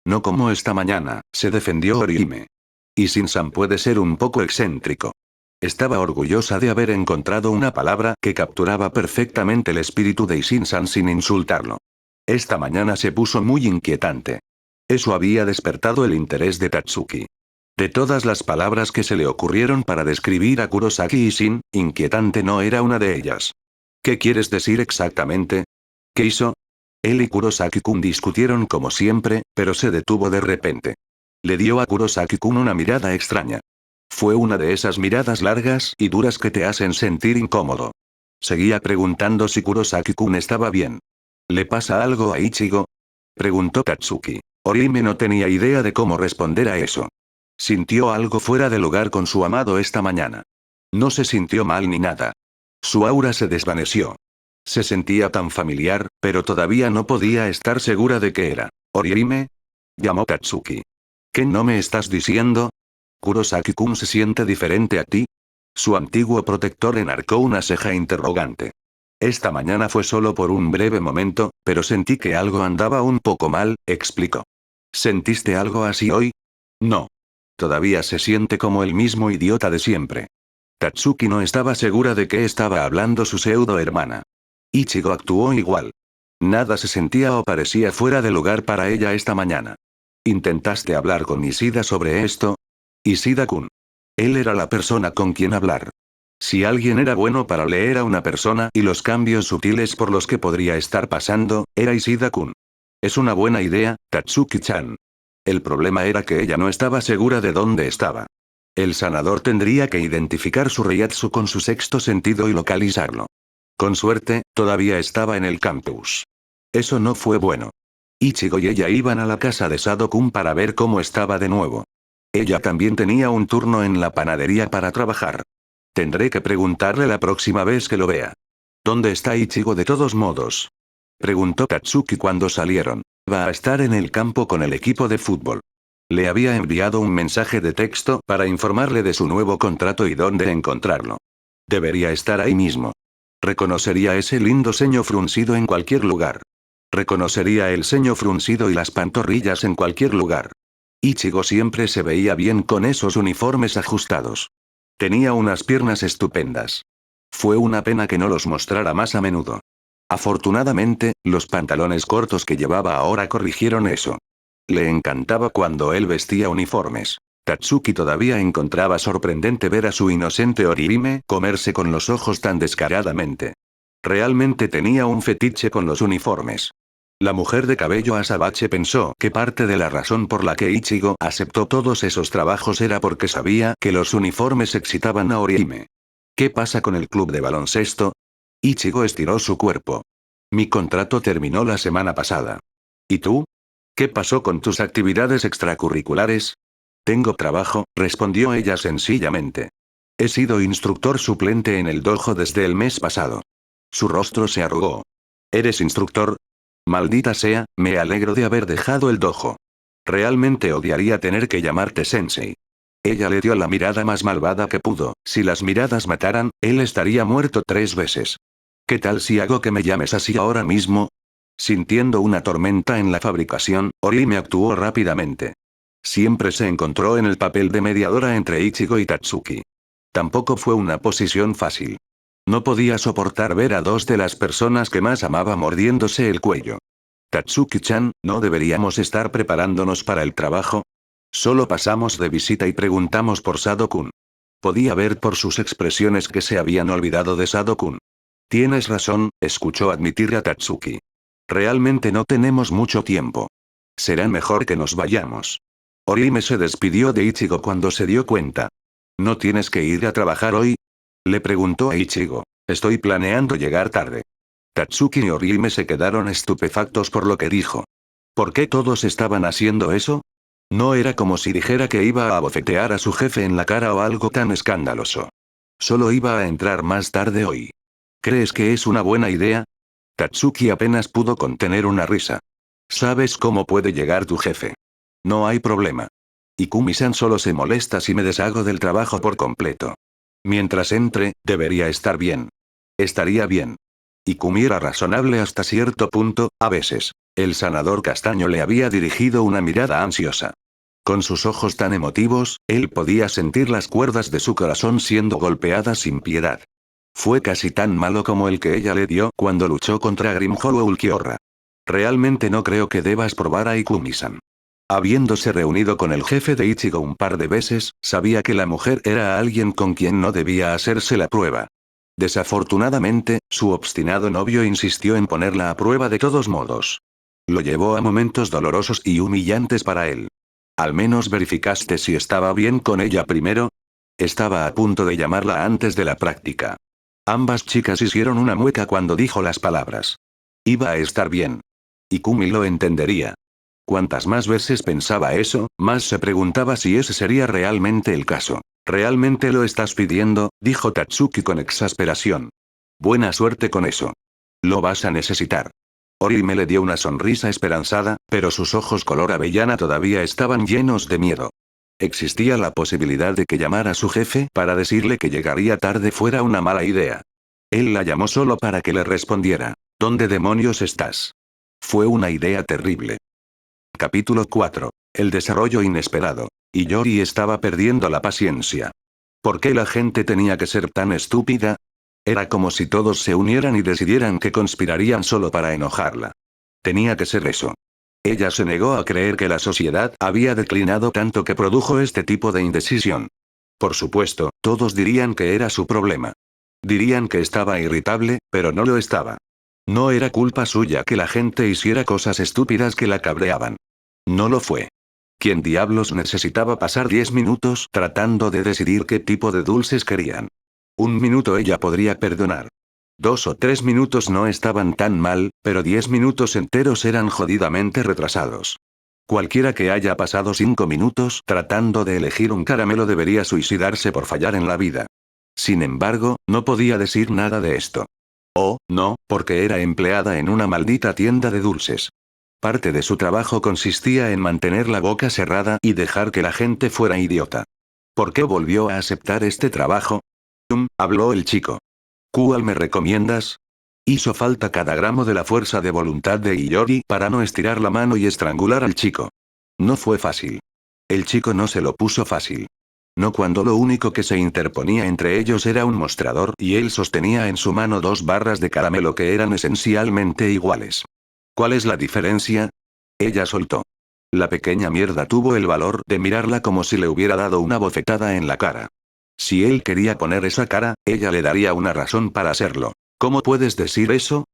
No como esta mañana, se defendió Orihime. Y Shin-san puede ser un poco excéntrico. Estaba orgullosa de haber encontrado una palabra que capturaba perfectamente el espíritu de Shin-san sin insultarlo. Esta mañana se puso muy inquietante. Eso había despertado el interés de Tatsuki. De todas las palabras que se le ocurrieron para describir a Kurosaki y Shin, inquietante no era una de ellas. ¿Qué quieres decir exactamente? ¿Qué hizo? Él y Kurosaki-kun discutieron como siempre, pero se detuvo de repente. Le dio a Kurosaki-kun una mirada extraña. Fue una de esas miradas largas y duras que te hacen sentir incómodo. Seguía preguntando si Kurosaki-kun estaba bien. ¿Le pasa algo a Ichigo? Preguntó Tatsuki. Orihime no tenía idea de cómo responder a eso. Sintió algo fuera de lugar con su amado esta mañana. No se sintió mal ni nada. Su aura se desvaneció. Se sentía tan familiar, pero todavía no podía estar segura de qué era. ¿Orihime? Llamó Tatsuki. ¿Qué no me estás diciendo? ¿Kurosaki-kun se siente diferente a ti? Su antiguo protector enarcó una ceja interrogante. Esta mañana fue solo por un breve momento, pero sentí que algo andaba un poco mal, explicó. ¿Sentiste algo así hoy? No. Todavía se siente como el mismo idiota de siempre. Tatsuki no estaba segura de qué estaba hablando su pseudo hermana. Ichigo actuó igual. Nada se sentía o parecía fuera de lugar para ella esta mañana. ¿Intentaste hablar con Ishida sobre esto? Ishida-kun. Él era la persona con quien hablar. Si alguien era bueno para leer a una persona y los cambios sutiles por los que podría estar pasando, era Ishida-kun. Es una buena idea, Tatsuki-chan. El problema era que ella no estaba segura de dónde estaba. El sanador tendría que identificar su Reiatsu con su sexto sentido y localizarlo. Con suerte, todavía estaba en el campus. Eso no fue bueno. Ichigo y ella iban a la casa de Sado-kun para ver cómo estaba de nuevo. Ella también tenía un turno en la panadería para trabajar. Tendré que preguntarle la próxima vez que lo vea. ¿Dónde está Ichigo de todos modos? Preguntó Tatsuki cuando salieron. Va a estar en el campo con el equipo de fútbol. Le había enviado un mensaje de texto para informarle de su nuevo contrato y dónde encontrarlo. Debería estar ahí mismo. Reconocería ese lindo ceño fruncido en cualquier lugar. Reconocería el ceño fruncido y las pantorrillas en cualquier lugar. Ichigo siempre se veía bien con esos uniformes ajustados. Tenía unas piernas estupendas. Fue una pena que no los mostrara más a menudo. Afortunadamente, los pantalones cortos que llevaba ahora corrigieron eso. Le encantaba cuando él vestía uniformes. Tatsuki todavía encontraba sorprendente ver a su inocente Orihime comerse con los ojos tan descaradamente. Realmente tenía un fetiche con los uniformes. La mujer de cabello azabache pensó que parte de la razón por la que Ichigo aceptó todos esos trabajos era porque sabía que los uniformes excitaban a Orihime. ¿Qué pasa con el club de baloncesto? Ichigo estiró su cuerpo. Mi contrato terminó la semana pasada. ¿Y tú? ¿Qué pasó con tus actividades extracurriculares? Tengo trabajo, respondió ella sencillamente. He sido instructor suplente en el dojo desde el mes pasado. Su rostro se arrugó. ¿Eres instructor? Maldita sea, me alegro de haber dejado el dojo. Realmente odiaría tener que llamarte sensei. Ella le dio la mirada más malvada que pudo. Si las miradas mataran, él estaría muerto 3 veces. ¿Qué tal si hago que me llames así ahora mismo? Sintiendo una tormenta en la fabricación, Orihime actuó rápidamente. Siempre se encontró en el papel de mediadora entre Ichigo y Tatsuki. Tampoco fue una posición fácil. No podía soportar ver a dos de las personas que más amaba mordiéndose el cuello. Tatsuki-chan, ¿no deberíamos estar preparándonos para el trabajo? Solo pasamos de visita y preguntamos por Sado-kun. Podía ver por sus expresiones que se habían olvidado de Sado-kun. Tienes razón, escuchó admitir a Tatsuki. Realmente no tenemos mucho tiempo. Será mejor que nos vayamos. Orihime se despidió de Ichigo cuando se dio cuenta. ¿No tienes que ir a trabajar hoy? Le preguntó a Ichigo. Estoy planeando llegar tarde. Tatsuki y Orihime se quedaron estupefactos por lo que dijo. ¿Por qué todos estaban haciendo eso? No era como si dijera que iba a abofetear a su jefe en la cara o algo tan escandaloso. Solo iba a entrar más tarde hoy. ¿Crees que es una buena idea? Tatsuki apenas pudo contener una risa. ¿Sabes cómo puede llegar tu jefe? No hay problema. Ikumi-san solo se molesta si me deshago del trabajo por completo. Mientras entre, debería estar bien. Estaría bien. Ikumi era razonable hasta cierto punto, a veces. El sanador castaño le había dirigido una mirada ansiosa. Con sus ojos tan emotivos, él podía sentir las cuerdas de su corazón siendo golpeadas sin piedad. Fue casi tan malo como el que ella le dio cuando luchó contra Grimjoe Ulquiorra. Realmente no creo que debas probar a Ikumi-san. Habiéndose reunido con el jefe de Ichigo un par de veces, sabía que la mujer era alguien con quien no debía hacerse la prueba. Desafortunadamente, su obstinado novio insistió en ponerla a prueba de todos modos. Lo llevó a momentos dolorosos y humillantes para él. ¿Al menos verificaste si estaba bien con ella primero? Estaba a punto de llamarla antes de la práctica. Ambas chicas hicieron una mueca cuando dijo las palabras. Iba a estar bien. Ikumi lo entendería. Cuantas más veces pensaba eso, más se preguntaba si ese sería realmente el caso. ¿Realmente lo estás pidiendo?, dijo Tatsuki con exasperación. Buena suerte con eso. Lo vas a necesitar. Orihime le dio una sonrisa esperanzada, pero sus ojos color avellana todavía estaban llenos de miedo. Existía la posibilidad de que llamara a su jefe para decirle que llegaría tarde fuera una mala idea. Él la llamó solo para que le respondiera. ¿Dónde demonios estás? Fue una idea terrible. Capítulo 4. El desarrollo inesperado. Iyori estaba perdiendo la paciencia. ¿Por qué la gente tenía que ser tan estúpida? Era como si todos se unieran y decidieran que conspirarían solo para enojarla. Tenía que ser eso. Ella se negó a creer que la sociedad había declinado tanto que produjo este tipo de indecisión. Por supuesto, todos dirían que era su problema. Dirían que estaba irritable, pero no lo estaba. No era culpa suya que la gente hiciera cosas estúpidas que la cabreaban. No lo fue. ¿Quién diablos necesitaba pasar 10 minutos tratando de decidir qué tipo de dulces querían? Un minuto ella podría perdonar. 2 o 3 minutos no estaban tan mal, pero 10 minutos enteros eran jodidamente retrasados. Cualquiera que haya pasado 5 minutos tratando de elegir un caramelo debería suicidarse por fallar en la vida. Sin embargo, no podía decir nada de esto. Oh, no, porque era empleada en una maldita tienda de dulces. Parte de su trabajo consistía en mantener la boca cerrada y dejar que la gente fuera idiota. ¿Por qué volvió a aceptar este trabajo? Habló el chico. ¿Cuál me recomiendas? Hizo falta cada gramo de la fuerza de voluntad de Iori para no estirar la mano y estrangular al chico. No fue fácil. El chico no se lo puso fácil. No cuando lo único que se interponía entre ellos era un mostrador y él sostenía en su mano 2 barras de caramelo que eran esencialmente iguales. ¿Cuál es la diferencia? Ella soltó. La pequeña mierda tuvo el valor de mirarla como si le hubiera dado una bofetada en la cara. Si él quería poner esa cara, ella le daría una razón para hacerlo. ¿Cómo puedes decir eso?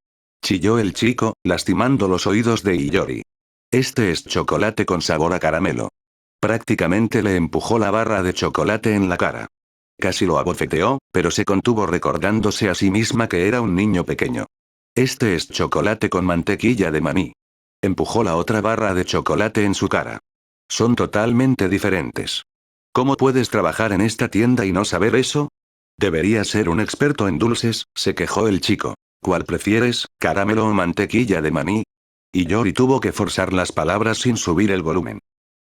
Chilló el chico, lastimando los oídos de Iori. Este es chocolate con sabor a caramelo. Prácticamente le empujó la barra de chocolate en la cara. Casi lo abofeteó, pero se contuvo recordándose a sí misma que era un niño pequeño. Este es chocolate con mantequilla de maní. Empujó la otra barra de chocolate en su cara. Son totalmente diferentes. ¿Cómo puedes trabajar en esta tienda y no saber eso? Deberías ser un experto en dulces, se quejó el chico. ¿Cuál prefieres, caramelo o mantequilla de maní? Y Yori tuvo que forzar las palabras sin subir el volumen.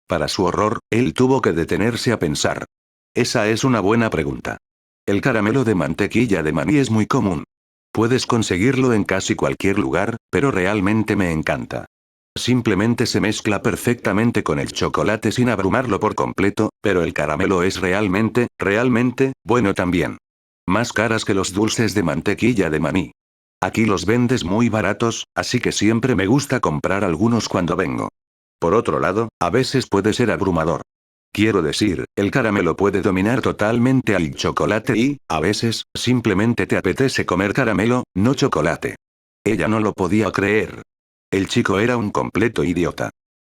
Para su horror, él tuvo que detenerse a pensar. Esa es una buena pregunta. El caramelo de mantequilla de maní es muy común. Puedes conseguirlo en casi cualquier lugar, pero realmente me encanta. Simplemente se mezcla perfectamente con el chocolate sin abrumarlo por completo, pero el caramelo es realmente, bueno también. Más caras que los dulces de mantequilla de maní. Aquí los vendes muy baratos, así que siempre me gusta comprar algunos cuando vengo. Por otro lado, a veces puede ser abrumador. Quiero decir, el caramelo puede dominar totalmente al chocolate y, a veces, simplemente te apetece comer caramelo, no chocolate. Ella no lo podía creer. El chico era un completo idiota.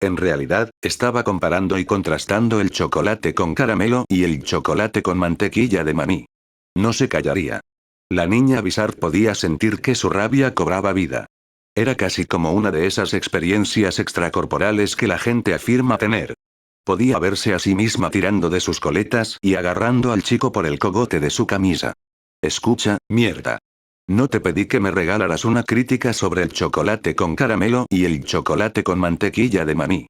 En realidad, estaba comparando y contrastando el chocolate con caramelo y el chocolate con mantequilla de maní. No se callaría. La niña Bizarre podía sentir que su rabia cobraba vida. Era casi como una de esas experiencias extracorporales que la gente afirma tener. Podía verse a sí misma tirando de sus coletas y agarrando al chico por el cogote de su camisa. Escucha, mierda. No te pedí que me regalaras una crítica sobre el chocolate con caramelo y el chocolate con mantequilla de maní.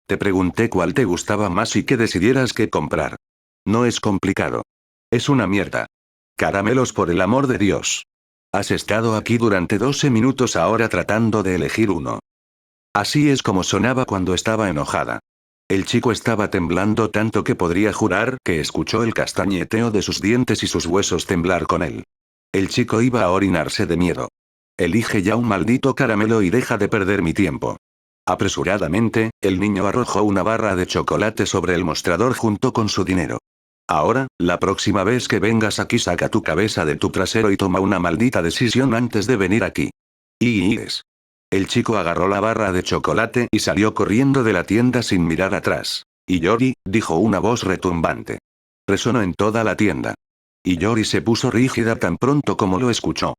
Te pregunté cuál te gustaba más y que decidieras qué comprar. No es complicado. Es una mierda. Caramelos por el amor de Dios. Has estado aquí durante 12 minutos ahora tratando de elegir uno. Así es como sonaba cuando estaba enojada. El chico estaba temblando tanto que podría jurar que escuchó el castañeteo de sus dientes y sus huesos temblar con él. El chico iba a orinarse de miedo. Elige ya un maldito caramelo y deja de perder mi tiempo. Apresuradamente, el niño arrojó una barra de chocolate sobre el mostrador junto con su dinero. Ahora, la próxima vez que vengas aquí saca tu cabeza de tu trasero y toma una maldita decisión antes de venir aquí. Y es. El chico agarró la barra de chocolate y salió corriendo de la tienda sin mirar atrás. Y Yori, dijo una voz retumbante. Resonó en toda la tienda. Y Yori se puso rígida tan pronto como lo escuchó.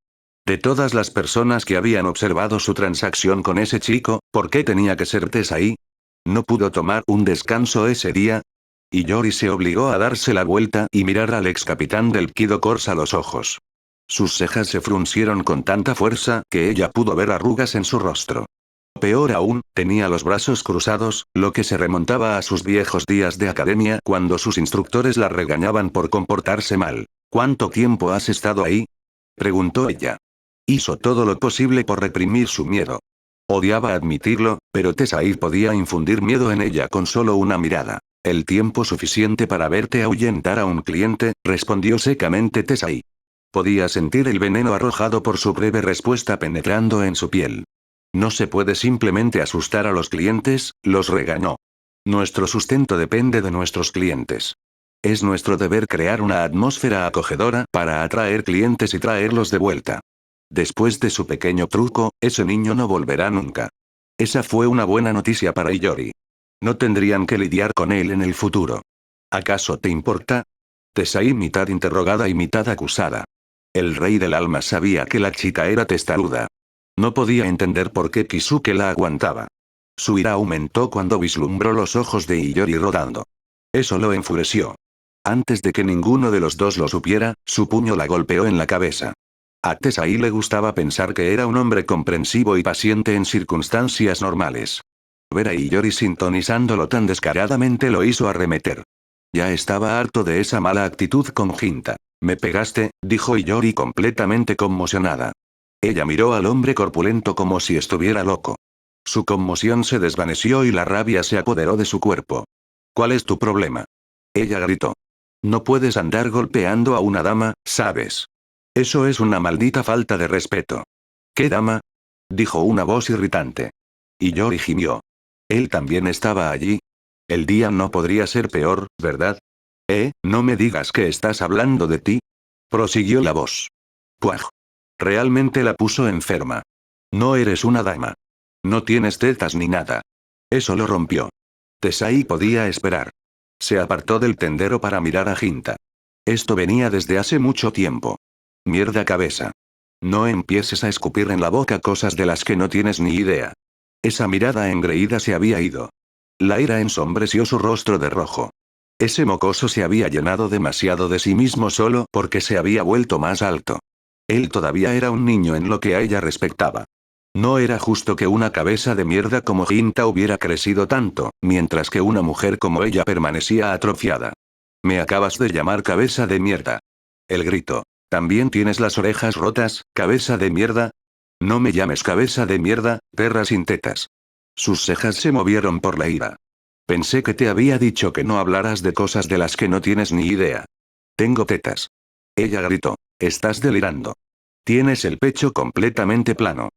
De todas las personas que habían observado su transacción con ese chico, ¿por qué tenía que ser Tess ahí? ¿No pudo tomar un descanso ese día? Y Yori se obligó a darse la vuelta y mirar al ex capitán del Kido Corps a los ojos. Sus cejas se fruncieron con tanta fuerza que ella pudo ver arrugas en su rostro. Peor aún, tenía los brazos cruzados, lo que se remontaba a sus viejos días de academia cuando sus instructores la regañaban por comportarse mal. ¿Cuánto tiempo has estado ahí? Preguntó ella. Hizo todo lo posible por reprimir su miedo. Odiaba admitirlo, pero Tesai podía infundir miedo en ella con solo una mirada. El tiempo suficiente para verte ahuyentar a un cliente, respondió secamente Tesai. Podía sentir el veneno arrojado por su breve respuesta penetrando en su piel. No se puede simplemente asustar a los clientes, los regañó. Nuestro sustento depende de nuestros clientes. Es nuestro deber crear una atmósfera acogedora para atraer clientes y traerlos de vuelta. Después de su pequeño truco, ese niño no volverá nunca. Esa fue una buena noticia para Iyori. No tendrían que lidiar con él en el futuro. ¿Acaso te importa? Tesai mitad interrogada y mitad acusada. El rey del alma sabía que la chica era testaruda. No podía entender por qué Kisuke la aguantaba. Su ira aumentó cuando vislumbró los ojos de Iyori rodando. Eso lo enfureció. Antes de que ninguno de los dos lo supiera, su puño la golpeó en la cabeza. A Tesai le gustaba pensar que era un hombre comprensivo y paciente en circunstancias normales. Ver a Iyori sintonizándolo tan descaradamente lo hizo arremeter. Ya estaba harto de esa mala actitud con Hinta. «Me pegaste», dijo Iyori completamente conmocionada. Ella miró al hombre corpulento como si estuviera loco. Su conmoción se desvaneció y la rabia se apoderó de su cuerpo. «¿Cuál es tu problema?», ella gritó. «No puedes andar golpeando a una dama, ¿sabes? Eso es una maldita falta de respeto». «¿Qué dama?», dijo una voz irritante. Iyori gimió. Él también estaba allí. El día no podría ser peor, ¿verdad? No me digas que estás hablando de ti. Prosiguió la voz. Puaj. Realmente la puso enferma. No eres una dama. No tienes tetas ni nada. Eso lo rompió. Tesai podía esperar. Se apartó del tendero para mirar a Hinta. Esto venía desde hace mucho tiempo. Mierda cabeza. No empieces a escupir en la boca cosas de las que no tienes ni idea. Esa mirada engreída se había ido. La ira ensombreció su rostro de rojo. Ese mocoso se había llenado demasiado de sí mismo solo porque se había vuelto más alto. Él todavía era un niño en lo que a ella respectaba. No era justo que una cabeza de mierda como Hinta hubiera crecido tanto, mientras que una mujer como ella permanecía atrofiada. «Me acabas de llamar cabeza de mierda». El grito. «¿También tienes las orejas rotas, cabeza de mierda?» «No me llames cabeza de mierda, perra sin tetas». Sus cejas se movieron por la ira. «Pensé que te había dicho que no hablaras de cosas de las que no tienes ni idea». «Tengo tetas». Ella gritó. «Estás delirando. Tienes el pecho completamente plano».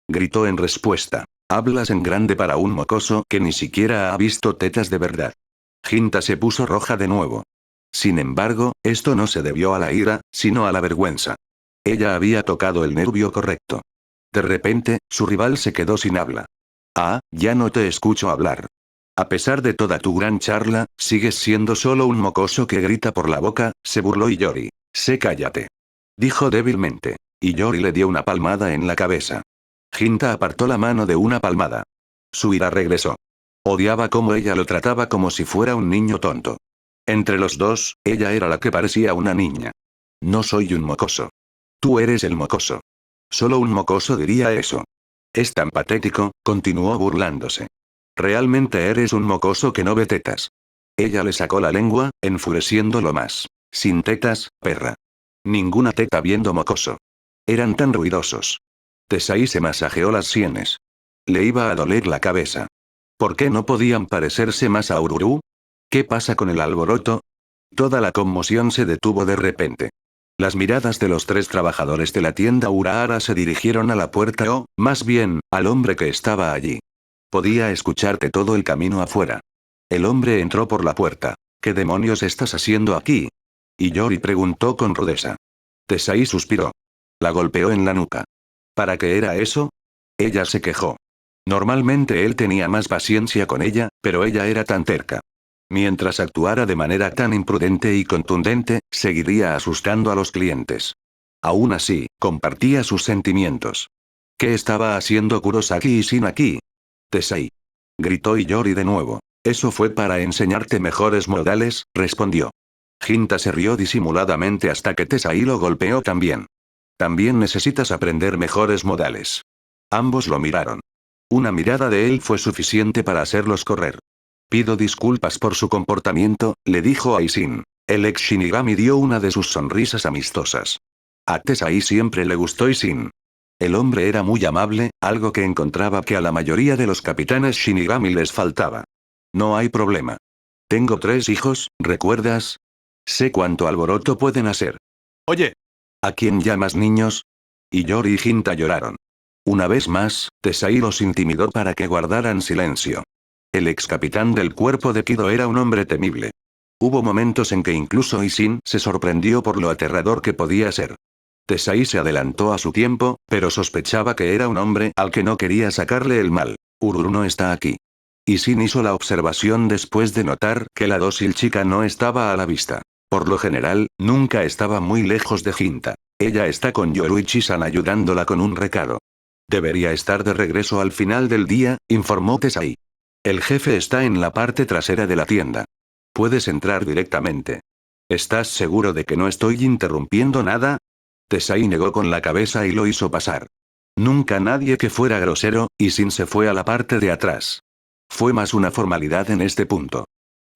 Gritó en respuesta. «Hablas en grande para un mocoso que ni siquiera ha visto tetas de verdad». Hinta se puso roja de nuevo. Sin embargo, esto no se debió a la ira, sino a la vergüenza. Ella había tocado el nervio correcto. De repente, su rival se quedó sin habla. «Ah, ya no te escucho hablar. A pesar de toda tu gran charla, sigues siendo solo un mocoso que grita por la boca», se burló Iyori. «Sé cállate», dijo débilmente. Iyori le dio una palmada en la cabeza. Hinta apartó la mano de una palmada. Su ira regresó. Odiaba cómo ella lo trataba como si fuera un niño tonto. Entre los dos, ella era la que parecía una niña. «No soy un mocoso. Tú eres el mocoso. Solo un mocoso diría eso. Es tan patético», continuó burlándose. «Realmente eres un mocoso que no ve tetas». Ella le sacó la lengua, enfureciéndolo más. «Sin tetas, perra. Ninguna teta viendo mocoso». Eran tan ruidosos. Tesai se masajeó las sienes. Le iba a doler la cabeza. ¿Por qué no podían parecerse más a Ururu? ¿Qué pasa con el alboroto? Toda la conmoción se detuvo de repente. Las miradas de los tres trabajadores de la tienda Urahara se dirigieron a la puerta o, más bien, al hombre que estaba allí. Podía escucharte todo el camino afuera. El hombre entró por la puerta. «¿Qué demonios estás haciendo aquí?», Iyori preguntó con rudeza. Tesai suspiró. La golpeó en la nuca. ¿Para qué era eso? Ella se quejó. Normalmente él tenía más paciencia con ella, pero ella era tan terca. Mientras actuara de manera tan imprudente y contundente, seguiría asustando a los clientes. Aún así, compartía sus sentimientos. ¿Qué estaba haciendo Kurosaki y Shin aquí? «Tesai», gritó Iyori de nuevo. «Eso fue para enseñarte mejores modales», respondió. Hinta se rió disimuladamente hasta que Tesai lo golpeó también. «También necesitas aprender mejores modales». Ambos lo miraron. Una mirada de él fue suficiente para hacerlos correr. «Pido disculpas por su comportamiento», le dijo a Ishin. El ex Shinigami dio una de sus sonrisas amistosas. A Tesai siempre le gustó Ishin. El hombre era muy amable, algo que encontraba que a la mayoría de los capitanes Shinigami les faltaba. «No hay problema. Tengo 3 hijos, ¿recuerdas? Sé cuánto alboroto pueden hacer». «Oye. ¿A quién llamas niños? Y Yori y Hinta lloraron. Una vez más, Tesai los intimidó para que guardaran silencio. El ex capitán del cuerpo de Kido era un hombre temible. Hubo momentos en que incluso Isin se sorprendió por lo aterrador que podía ser. Tesai se adelantó a su tiempo, pero sospechaba que era un hombre al que no quería sacarle el mal. Ururu no está aquí. Isin hizo la observación después de notar que la dócil chica no estaba a la vista. Por lo general, nunca estaba muy lejos de Hinta. Ella está con Yoruichi-san ayudándola con un recado. Debería estar de regreso al final del día, informó Tesai. El jefe está en la parte trasera de la tienda. Puedes entrar directamente. ¿Estás seguro de que no estoy interrumpiendo nada? Tesai negó con la cabeza y lo hizo pasar. Nunca nadie que fuera grosero, y Sin se fue a la parte de atrás. Fue más una formalidad en este punto.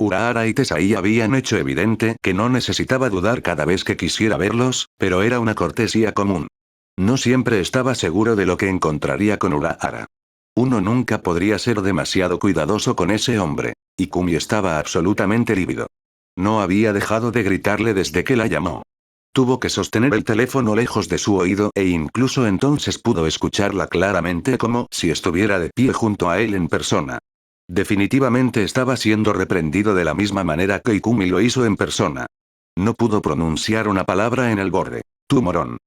Urahara y Tesai habían hecho evidente que no necesitaba dudar cada vez que quisiera verlos, pero era una cortesía común. No siempre estaba seguro de lo que encontraría con Urahara. Uno nunca podría ser demasiado cuidadoso con ese hombre. Y Kumi estaba absolutamente lívido. No había dejado de gritarle desde que la llamó. Tuvo que sostener el teléfono lejos de su oído e incluso entonces pudo escucharla claramente como si estuviera de pie junto a él en persona. Definitivamente estaba siendo reprendido de la misma manera que Ikumi lo hizo en persona. No pudo pronunciar una palabra en el borde. «Tú morón».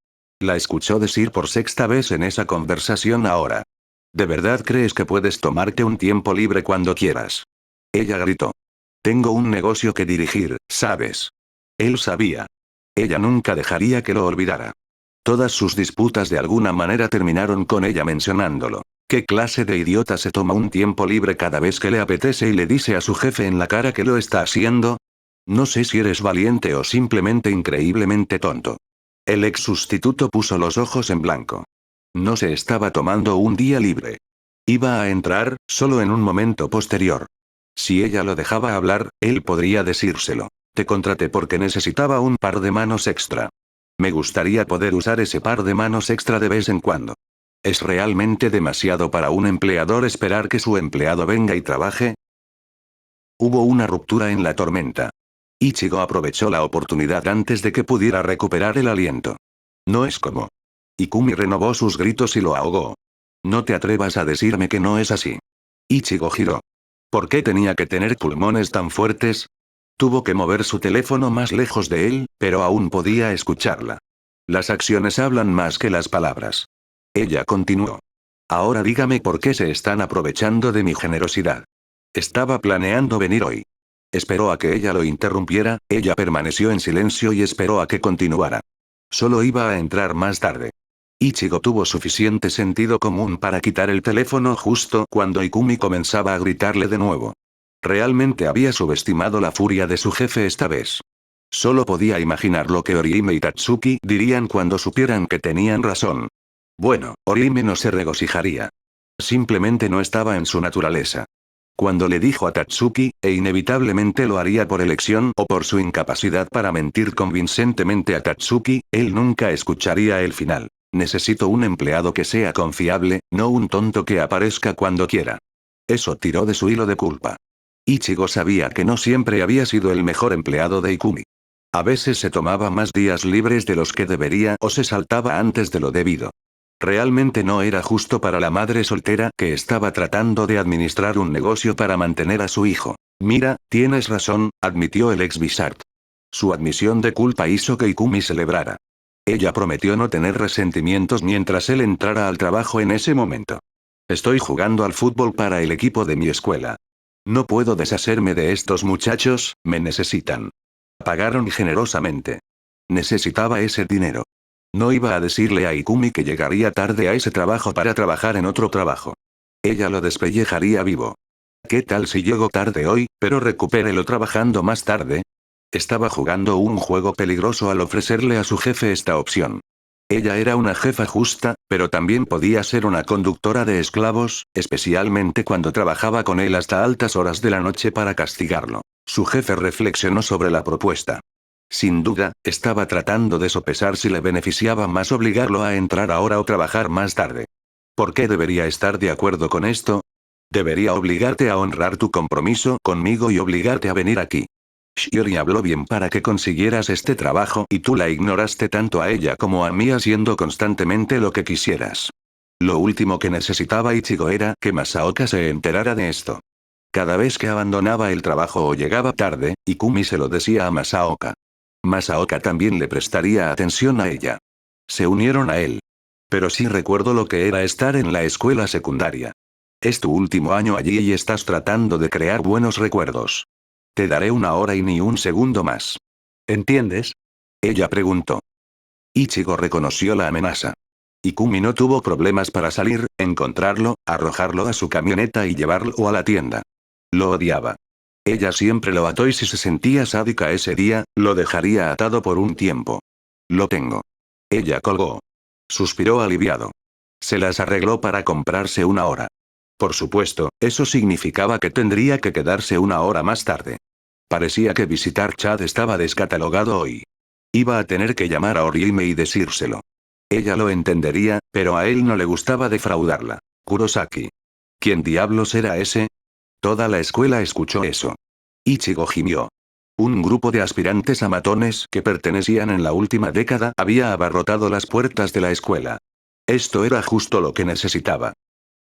La escuchó decir por sexta vez en esa conversación ahora. ¿De verdad crees que puedes tomarte un tiempo libre cuando quieras? Ella gritó. Tengo un negocio que dirigir, ¿sabes? Él sabía. Ella nunca dejaría que lo olvidara. Todas sus disputas de alguna manera terminaron con ella mencionándolo. ¿Qué clase de idiota se toma un tiempo libre cada vez que le apetece y le dice a su jefe en la cara que lo está haciendo? No sé si eres valiente o simplemente increíblemente tonto. El ex sustituto puso los ojos en blanco. No se estaba tomando un día libre. Iba a entrar, solo en un momento posterior. Si ella lo dejaba hablar, él podría decírselo. Te contraté porque necesitaba un par de manos extra. Me gustaría poder usar ese par de manos extra de vez en cuando. ¿Es realmente demasiado para un empleador esperar que su empleado venga y trabaje? Hubo una ruptura en la tormenta. Ichigo aprovechó la oportunidad antes de que pudiera recuperar el aliento. No es como. Ikumi renovó sus gritos y lo ahogó. No te atrevas a decirme que no es así. Ichigo giró. ¿Por qué tenía que tener pulmones tan fuertes? Tuvo que mover su teléfono más lejos de él, pero aún podía escucharla. Las acciones hablan más que las palabras. Ella continuó. Ahora dígame por qué se están aprovechando de mi generosidad. Estaba planeando venir hoy. Esperó a que ella lo interrumpiera, ella permaneció en silencio y esperó a que continuara. Solo iba a entrar más tarde. Ichigo tuvo suficiente sentido común para quitar el teléfono justo cuando Ikumi comenzaba a gritarle de nuevo. Realmente había subestimado la furia de su jefe esta vez. Solo podía imaginar lo que Orihime y Tatsuki dirían cuando supieran que tenían razón. Bueno, Orihime no se regocijaría. Simplemente no estaba en su naturaleza. Cuando le dijo a Tatsuki, e inevitablemente lo haría por elección o por su incapacidad para mentir convincentemente a Tatsuki, él nunca escucharía el final. Necesito un empleado que sea confiable, no un tonto que aparezca cuando quiera. Eso tiró de su hilo de culpa. Ichigo sabía que no siempre había sido el mejor empleado de Ikumi. A veces se tomaba más días libres de los que debería o se saltaba antes de lo debido. Realmente no era justo para la madre soltera que estaba tratando de administrar un negocio para mantener a su hijo. Mira, tienes razón, admitió el ex Bizard. Su admisión de culpa hizo que Ikumi celebrara. Ella prometió no tener resentimientos mientras él entrara al trabajo en ese momento. Estoy jugando al fútbol para el equipo de mi escuela. No puedo deshacerme de estos muchachos, me necesitan. Pagaron generosamente. Necesitaba ese dinero. No iba a decirle a Ikumi que llegaría tarde a ese trabajo para trabajar en otro trabajo. Ella lo despellejaría vivo. ¿Qué tal si llego tarde hoy, pero recupérelo trabajando más tarde? Estaba jugando un juego peligroso al ofrecerle a su jefe esta opción. Ella era una jefa justa, pero también podía ser una conductora de esclavos, especialmente cuando trabajaba con él hasta altas horas de la noche para castigarlo. Su jefe reflexionó sobre la propuesta. Sin duda, estaba tratando de sopesar si le beneficiaba más obligarlo a entrar ahora o trabajar más tarde. ¿Por qué debería estar de acuerdo con esto? Debería obligarte a honrar tu compromiso conmigo y obligarte a venir aquí. Shiori habló bien para que consiguieras este trabajo y tú la ignoraste tanto a ella como a mí haciendo constantemente lo que quisieras. Lo último que necesitaba Ichigo era que Masaoka se enterara de esto. Cada vez que abandonaba el trabajo o llegaba tarde, Ikumi se lo decía a Masaoka. Masaoka también le prestaría atención a ella. Se unieron a él. Pero sí recuerdo lo que era estar en la escuela secundaria. Es tu último año allí y estás tratando de crear buenos recuerdos. Te daré 1 hora y ni un segundo más. ¿Entiendes? Ella preguntó. Ichigo reconoció la amenaza. Ikumi no tuvo problemas para salir, encontrarlo, arrojarlo a su camioneta y llevarlo a la tienda. Lo odiaba. Ella siempre lo ató y si se sentía sádica ese día, lo dejaría atado por un tiempo. Lo tengo. Ella colgó. Suspiró aliviado. Se las arregló para comprarse 1 hora. Por supuesto, eso significaba que tendría que quedarse 1 hora más tarde. Parecía que visitar Chad estaba descatalogado hoy. Iba a tener que llamar a Orihime y decírselo. Ella lo entendería, pero a él no le gustaba defraudarla. Kurosaki. ¿Quién diablos era ese? Toda la escuela escuchó eso. Ichigo gimió. Un grupo de aspirantes a matones que pertenecían en la última década había abarrotado las puertas de la escuela. Esto era justo lo que necesitaba.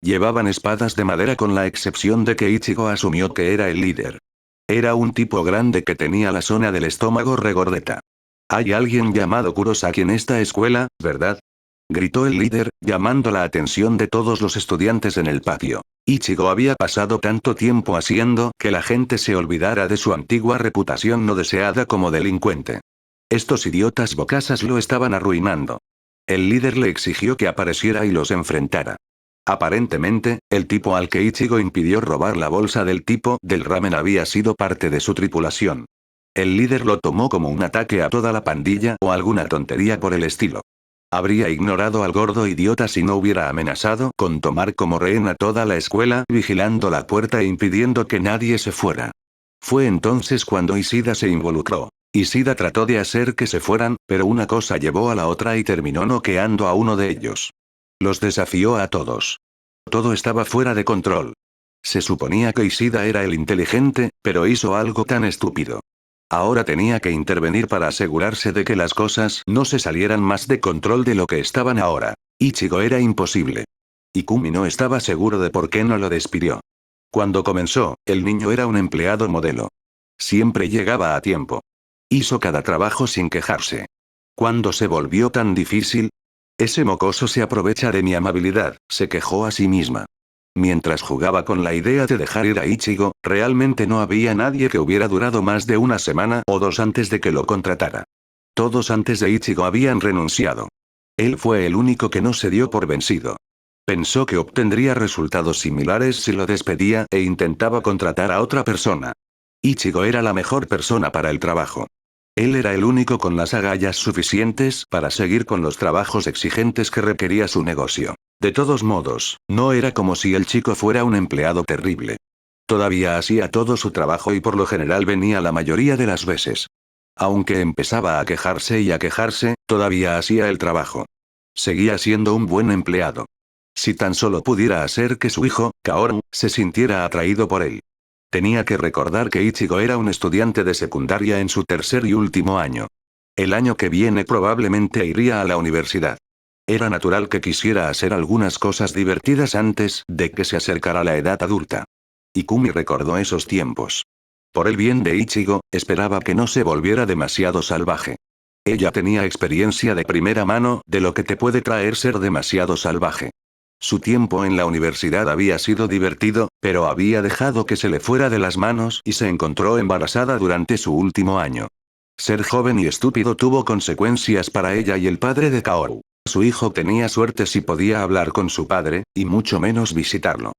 Llevaban espadas de madera con la excepción de que Ichigo asumió que era el líder. Era un tipo grande que tenía la zona del estómago regordeta. Hay alguien llamado Kurosaki en esta escuela, ¿verdad? Gritó el líder, llamando la atención de todos los estudiantes en el patio. Ichigo había pasado tanto tiempo haciendo que la gente se olvidara de su antigua reputación no deseada como delincuente. Estos idiotas bocazas lo estaban arruinando. El líder le exigió que apareciera y los enfrentara. Aparentemente, el tipo al que Ichigo impidió robar la bolsa del tipo del ramen había sido parte de su tripulación. El líder lo tomó como un ataque a toda la pandilla o alguna tontería por el estilo. Habría ignorado al gordo idiota si no hubiera amenazado con tomar como rehén a toda la escuela, vigilando la puerta e impidiendo que nadie se fuera. Fue entonces cuando Ishida se involucró. Ishida trató de hacer que se fueran, pero una cosa llevó a la otra y terminó noqueando a uno de ellos. Los desafió a todos. Todo estaba fuera de control. Se suponía que Ishida era el inteligente, pero hizo algo tan estúpido. Ahora tenía que intervenir para asegurarse de que las cosas no se salieran más de control de lo que estaban ahora. Ichigo era imposible. Ikumi no estaba seguro de por qué no lo despidió. Cuando comenzó, el niño era un empleado modelo. Siempre llegaba a tiempo. Hizo cada trabajo sin quejarse. ¿Cuándo se volvió tan difícil? Ese mocoso se aprovecha de mi amabilidad, se quejó a sí misma. Mientras jugaba con la idea de dejar ir a Ichigo, realmente no había nadie que hubiera durado más de 1 semana o 2 antes de que lo contratara. Todos antes de Ichigo habían renunciado. Él fue el único que no se dio por vencido. Pensó que obtendría resultados similares si lo despedía e intentaba contratar a otra persona. Ichigo era la mejor persona para el trabajo. Él era el único con las agallas suficientes para seguir con los trabajos exigentes que requería su negocio. De todos modos, no era como si el chico fuera un empleado terrible. Todavía hacía todo su trabajo y por lo general venía la mayoría de las veces. Aunque empezaba a quejarse y a quejarse, todavía hacía el trabajo. Seguía siendo un buen empleado. Si tan solo pudiera hacer que su hijo, Kaoru, se sintiera atraído por él. Tenía que recordar que Ichigo era un estudiante de secundaria en su tercer y último año. El año que viene probablemente iría a la universidad. Era natural que quisiera hacer algunas cosas divertidas antes de que se acercara la edad adulta. Ikumi recordó esos tiempos. Por el bien de Ichigo, esperaba que no se volviera demasiado salvaje. Ella tenía experiencia de primera mano de lo que te puede traer ser demasiado salvaje. Su tiempo en la universidad había sido divertido, pero había dejado que se le fuera de las manos y se encontró embarazada durante su último año. Ser joven y estúpido tuvo consecuencias para ella y el padre de Kaoru. Su hijo tenía suerte si podía hablar con su padre, y mucho menos visitarlo.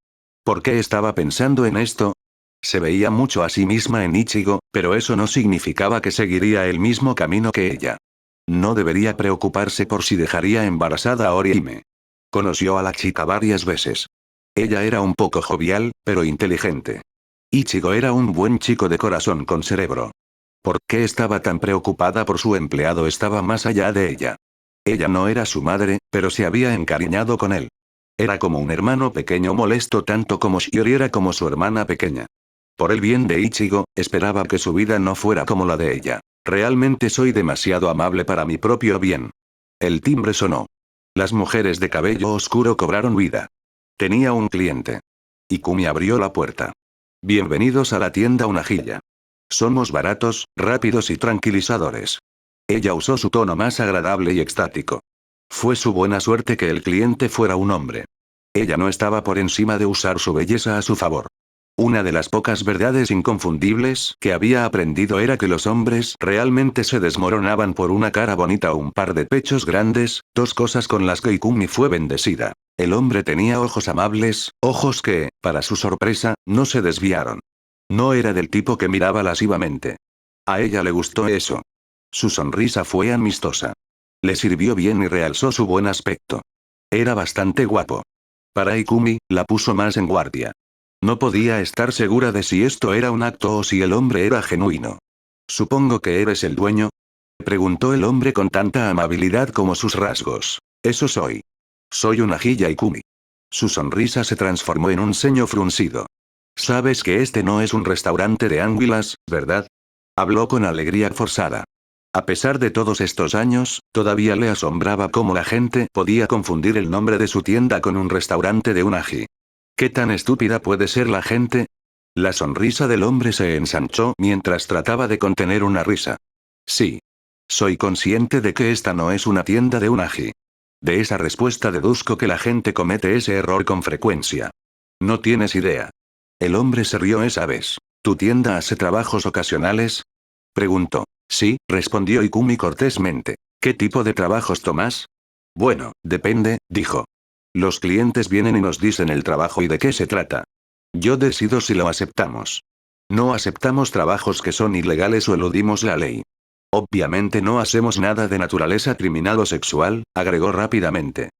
¿Por qué estaba pensando en esto? Se veía mucho a sí misma en Ichigo, pero eso no significaba que seguiría el mismo camino que ella. No debería preocuparse por si dejaría embarazada a Orihime. Conoció a la chica varias veces. Ella era un poco jovial, pero inteligente. Ichigo era un buen chico de corazón con cerebro. ¿Por qué estaba tan preocupada por su empleado? Estaba más allá de ella. Ella no era su madre, pero se había encariñado con él. Era como un hermano pequeño molesto tanto como Shiori era como su hermana pequeña. Por el bien de Ichigo, esperaba que su vida no fuera como la de ella. Realmente soy demasiado amable para mi propio bien. El timbre sonó. Las mujeres de cabello oscuro cobraron vida. Tenía un cliente. Ikumi abrió la puerta. Bienvenidos a la tienda Unajilla. Somos baratos, rápidos y tranquilizadores. Ella usó su tono más agradable y extático. Fue su buena suerte que el cliente fuera un hombre. Ella no estaba por encima de usar su belleza a su favor. Una de las pocas verdades inconfundibles que había aprendido era que los hombres realmente se desmoronaban por una cara bonita o un par de pechos grandes, dos cosas con las que Ikumi fue bendecida. El hombre tenía ojos amables, ojos que, para su sorpresa, no se desviaron. No era del tipo que miraba lascivamente. A ella le gustó eso. Su sonrisa fue amistosa. Le sirvió bien y realzó su buen aspecto. Era bastante guapo. Para Ikumi, la puso más en guardia. No podía estar segura de si esto era un acto o si el hombre era genuino. «¿Supongo que eres el dueño?», preguntó el hombre con tanta amabilidad como sus rasgos. «Eso soy. Soy Unajilla Ikumi». Su sonrisa se transformó en un ceño fruncido. «Sabes que este no es un restaurante de anguilas, ¿verdad?», habló con alegría forzada. A pesar de todos estos años, todavía le asombraba cómo la gente podía confundir el nombre de su tienda con un restaurante de Unagi. ¿Qué tan estúpida puede ser la gente? La sonrisa del hombre se ensanchó mientras trataba de contener una risa. Sí. Soy consciente de que esta no es una tienda de Unagi. De esa respuesta deduzco que la gente comete ese error con frecuencia. No tienes idea. El hombre se rió esa vez. ¿Tu tienda hace trabajos ocasionales?, preguntó. Sí, respondió Ikumi cortésmente. ¿Qué tipo de trabajos tomas? Bueno, depende, dijo. Los clientes vienen y nos dicen el trabajo y de qué se trata. Yo decido si lo aceptamos. No aceptamos trabajos que son ilegales o eludimos la ley. Obviamente no hacemos nada de naturaleza criminal o sexual, agregó rápidamente.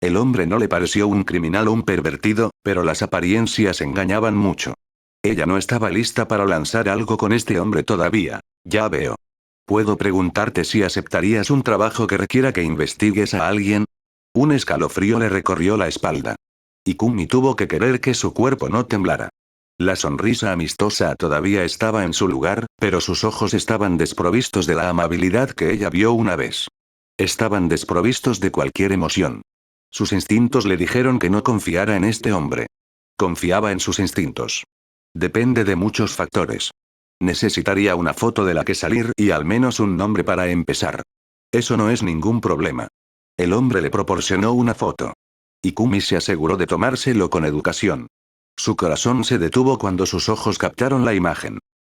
El hombre no le pareció un criminal o un pervertido, pero las apariencias engañaban mucho. Ella no estaba lista para lanzar algo con este hombre todavía. Ya veo. ¿Puedo preguntarte si aceptarías un trabajo que requiera que investigues a alguien? Un escalofrío le recorrió la espalda. Ikumi tuvo que querer que su cuerpo no temblara. La sonrisa amistosa todavía estaba en su lugar, pero sus ojos estaban desprovistos de la amabilidad que ella vio una vez. Estaban desprovistos de cualquier emoción. Sus instintos le dijeron que no confiara en este hombre. Confiaba en sus instintos. Depende de muchos factores. Necesitaría una foto de la que salir y al menos un nombre para empezar. Eso no es ningún problema. El hombre le proporcionó una foto. Ikumi se aseguró de tomárselo con educación. Su corazón se detuvo cuando sus ojos captaron la imagen.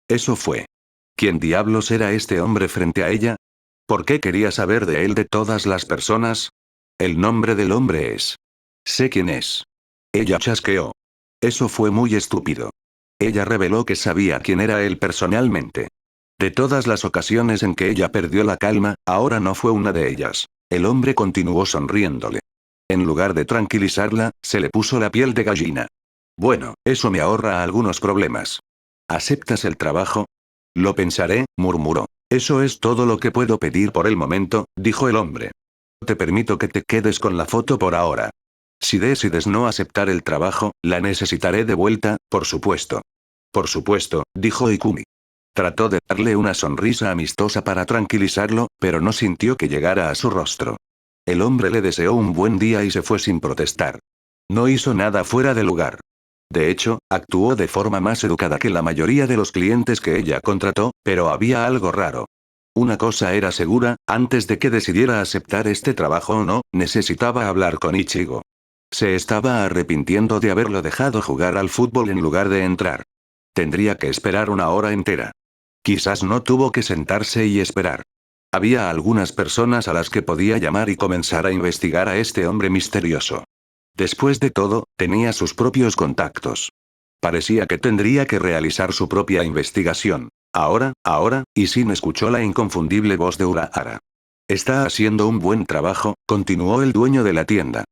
Eso fue. ¿Quién diablos era este hombre frente a ella? ¿Por qué quería saber de él de todas las personas? El nombre del hombre es. Sé quién es. Ella chasqueó. Eso fue muy estúpido. Ella reveló que sabía quién era él personalmente. De todas las ocasiones en que ella perdió la calma, ahora no fue una de ellas. El hombre continuó sonriéndole. En lugar de tranquilizarla, se le puso la piel de gallina. Bueno, eso me ahorra algunos problemas. ¿Aceptas el trabajo? Lo pensaré, murmuró. Eso es todo lo que puedo pedir por el momento, dijo el hombre. Te permito que te quedes con la foto por ahora. Si decides no aceptar el trabajo, la necesitaré de vuelta, por supuesto. Por supuesto, dijo Ikumi. Trató de darle una sonrisa amistosa para tranquilizarlo, pero no sintió que llegara a su rostro. El hombre le deseó un buen día y se fue sin protestar. No hizo nada fuera de lugar. De hecho, actuó de forma más educada que la mayoría de los clientes que ella contrató, pero había algo raro. Una cosa era segura, antes de que decidiera aceptar este trabajo o no, necesitaba hablar con Ichigo. Se estaba arrepintiendo de haberlo dejado jugar al fútbol en lugar de entrar. Tendría que esperar una hora entera. Quizás no tuvo que sentarse y esperar. Había algunas personas a las que podía llamar y comenzar a investigar a este hombre misterioso. Después de todo, tenía sus propios contactos. Parecía que tendría que realizar su propia investigación. Ahora, y Sin escuchó la inconfundible voz de Urahara. Está haciendo un buen trabajo, continuó el dueño de la tienda.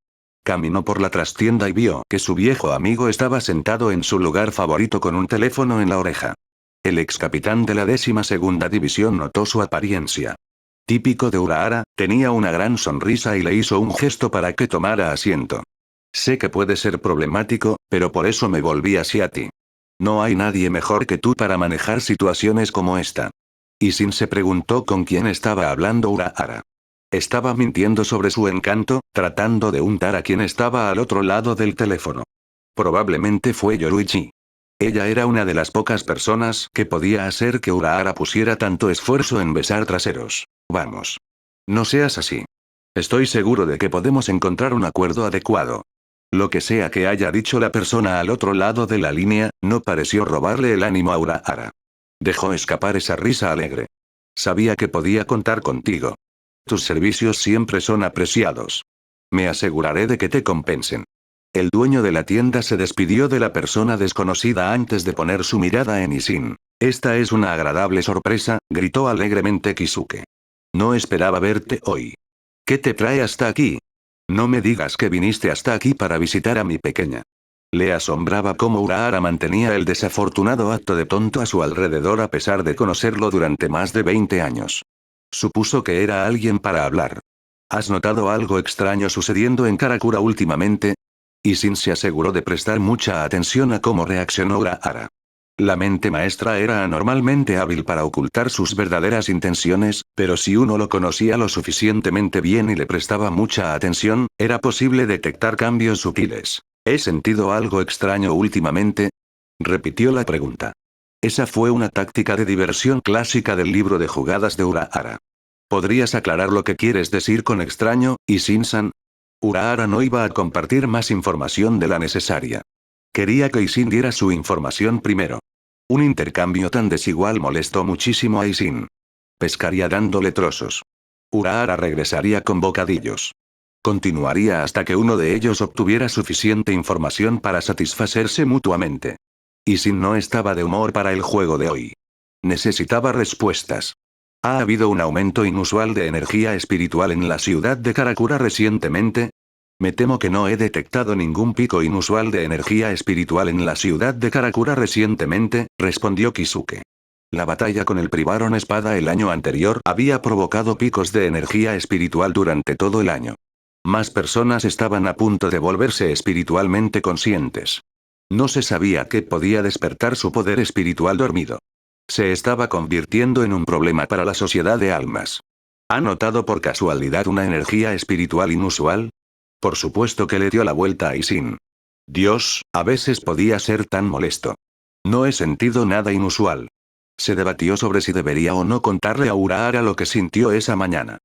Caminó por la trastienda y vio que su viejo amigo estaba sentado en su lugar favorito con un teléfono en la oreja. El ex capitán de la 12ª División notó su apariencia. Típico de Urahara, tenía una gran sonrisa y le hizo un gesto para que tomara asiento. Sé que puede ser problemático, pero por eso me volví hacia ti. No hay nadie mejor que tú para manejar situaciones como esta. Y Sin se preguntó con quién estaba hablando Urahara. Estaba mintiendo sobre su encanto, tratando de untar a quien estaba al otro lado del teléfono. Probablemente fue Yoruichi. Ella era una de las pocas personas que podía hacer que Urahara pusiera tanto esfuerzo en besar traseros. Vamos. No seas así. Estoy seguro de que podemos encontrar un acuerdo adecuado. Lo que sea que haya dicho la persona al otro lado de la línea, no pareció robarle el ánimo a Urahara. Dejó escapar esa risa alegre. Sabía que podía contar contigo. Tus servicios siempre son apreciados. Me aseguraré de que te compensen. El dueño de la tienda se despidió de la persona desconocida antes de poner su mirada en Isin. Esta es una agradable sorpresa, gritó alegremente Kisuke. No esperaba verte hoy. ¿Qué te trae hasta aquí? No me digas que viniste hasta aquí para visitar a mi pequeña. Le asombraba cómo Urahara mantenía el desafortunado acto de tonto a su alrededor a pesar de conocerlo durante más de 20 años. Supuso que era alguien para hablar. ¿Has notado algo extraño sucediendo en Karakura últimamente? Y Sin se aseguró de prestar mucha atención a cómo reaccionó Urahara. La mente maestra era anormalmente hábil para ocultar sus verdaderas intenciones, pero si uno lo conocía lo suficientemente bien y le prestaba mucha atención, era posible detectar cambios sutiles. ¿He sentido algo extraño últimamente? Repitió la pregunta. Esa fue una táctica de diversión clásica del libro de jugadas de Urahara. ¿Podrías aclarar lo que quieres decir con extraño, Isin-san? Urahara no iba a compartir más información de la necesaria. Quería que Isin diera su información primero. Un intercambio tan desigual molestó muchísimo a Isin. Pescaría dándole trozos. Urahara regresaría con bocadillos. Continuaría hasta que uno de ellos obtuviera suficiente información para satisfacerse mutuamente. Isin no estaba de humor para el juego de hoy. Necesitaba respuestas. ¿Ha habido un aumento inusual de energía espiritual en la ciudad de Karakura recientemente? Me temo que no he detectado ningún pico inusual de energía espiritual en la ciudad de Karakura recientemente, respondió Kisuke. La batalla con el Privaron Espada el año anterior había provocado picos de energía espiritual durante todo el año. Más personas estaban a punto de volverse espiritualmente conscientes. No se sabía qué podía despertar su poder espiritual dormido. Se estaba convirtiendo en un problema para la sociedad de almas. ¿Ha notado por casualidad una energía espiritual inusual? Por supuesto que le dio la vuelta a Isin. Dios, a veces podía ser tan molesto. No he sentido nada inusual. Se debatió sobre si debería o no contarle a Urahara lo que sintió esa mañana.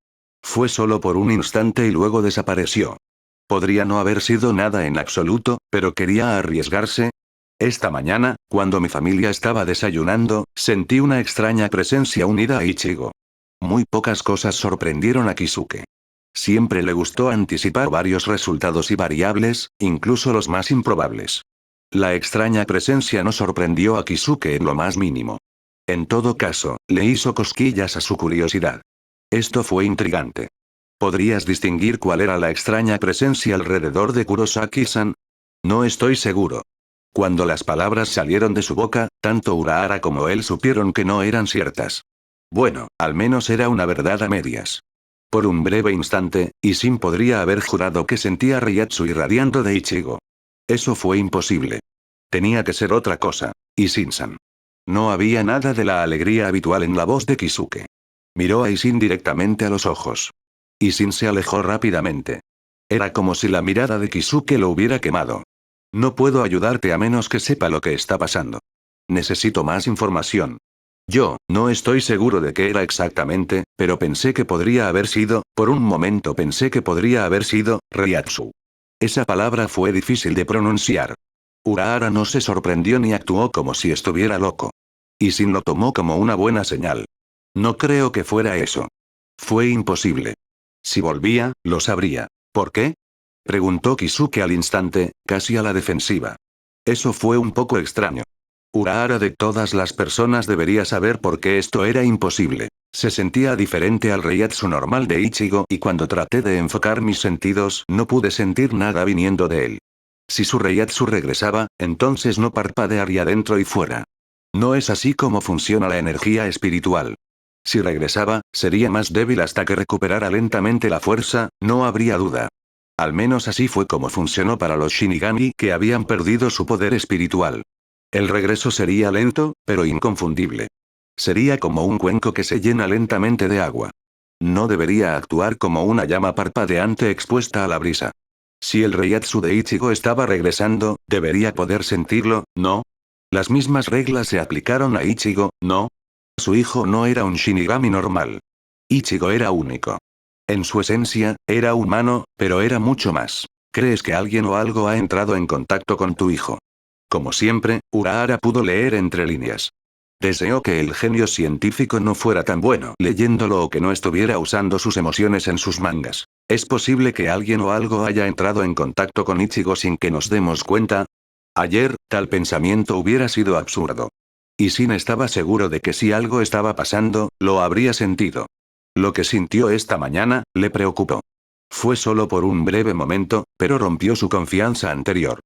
Fue solo por un instante y luego desapareció. Podría no haber sido nada en absoluto, pero quería arriesgarse. Esta mañana, cuando mi familia estaba desayunando, sentí una extraña presencia unida a Ichigo. Muy pocas cosas sorprendieron a Kisuke. Siempre le gustó anticipar varios resultados y variables, incluso los más improbables. La extraña presencia no sorprendió a Kisuke en lo más mínimo. En todo caso, le hizo cosquillas a su curiosidad. Esto fue intrigante. ¿Podrías distinguir cuál era la extraña presencia alrededor de Kurosaki-san? No estoy seguro. Cuando las palabras salieron de su boca, tanto Urahara como él supieron que no eran ciertas. Bueno, al menos era una verdad a medias. Por un breve instante, Isin podría haber jurado que sentía a Ryatsu irradiando de Ichigo. Eso fue imposible. Tenía que ser otra cosa, Isin-san. No había nada de la alegría habitual en la voz de Kisuke. Miró a Isin directamente a los ojos. Isin se alejó rápidamente. Era como si la mirada de Kisuke lo hubiera quemado. No puedo ayudarte a menos que sepa lo que está pasando. Necesito más información. Yo, no estoy seguro de qué era exactamente, pero pensé que podría haber sido, por un momento pensé que podría haber sido, Ryatsu. Esa palabra fue difícil de pronunciar. Urahara no se sorprendió ni actuó como si estuviera loco. Isin lo tomó como una buena señal. No creo que fuera eso. Fue imposible. Si volvía, lo sabría. ¿Por qué? Preguntó Kisuke al instante, casi a la defensiva. Eso fue un poco extraño. Urahara de todas las personas debería saber por qué esto era imposible. Se sentía diferente al Ryatsu normal de Ichigo y cuando traté de enfocar mis sentidos no pude sentir nada viniendo de él. Si su Ryatsu regresaba, entonces no parpadearía dentro y fuera. No es así como funciona la energía espiritual. Si regresaba, sería más débil hasta que recuperara lentamente la fuerza, no habría duda. Al menos así fue como funcionó para los Shinigami que habían perdido su poder espiritual. El regreso sería lento, pero inconfundible. Sería como un cuenco que se llena lentamente de agua. No debería actuar como una llama parpadeante expuesta a la brisa. Si el Reiatsu de Ichigo estaba regresando, debería poder sentirlo, ¿no? Las mismas reglas se aplicaron a Ichigo, ¿no? Su hijo no era un Shinigami normal. Ichigo era único. En su esencia, era humano, pero era mucho más. ¿Crees que alguien o algo ha entrado en contacto con tu hijo? Como siempre, Urahara pudo leer entre líneas. Deseó que el genio científico no fuera tan bueno leyéndolo o que no estuviera usando sus emociones en sus mangas. ¿Es posible que alguien o algo haya entrado en contacto con Ichigo sin que nos demos cuenta? Ayer, tal pensamiento hubiera sido absurdo. Y Sin estaba seguro de que si algo estaba pasando, lo habría sentido. Lo que sintió esta mañana, le preocupó. Fue solo por un breve momento, pero rompió su confianza anterior.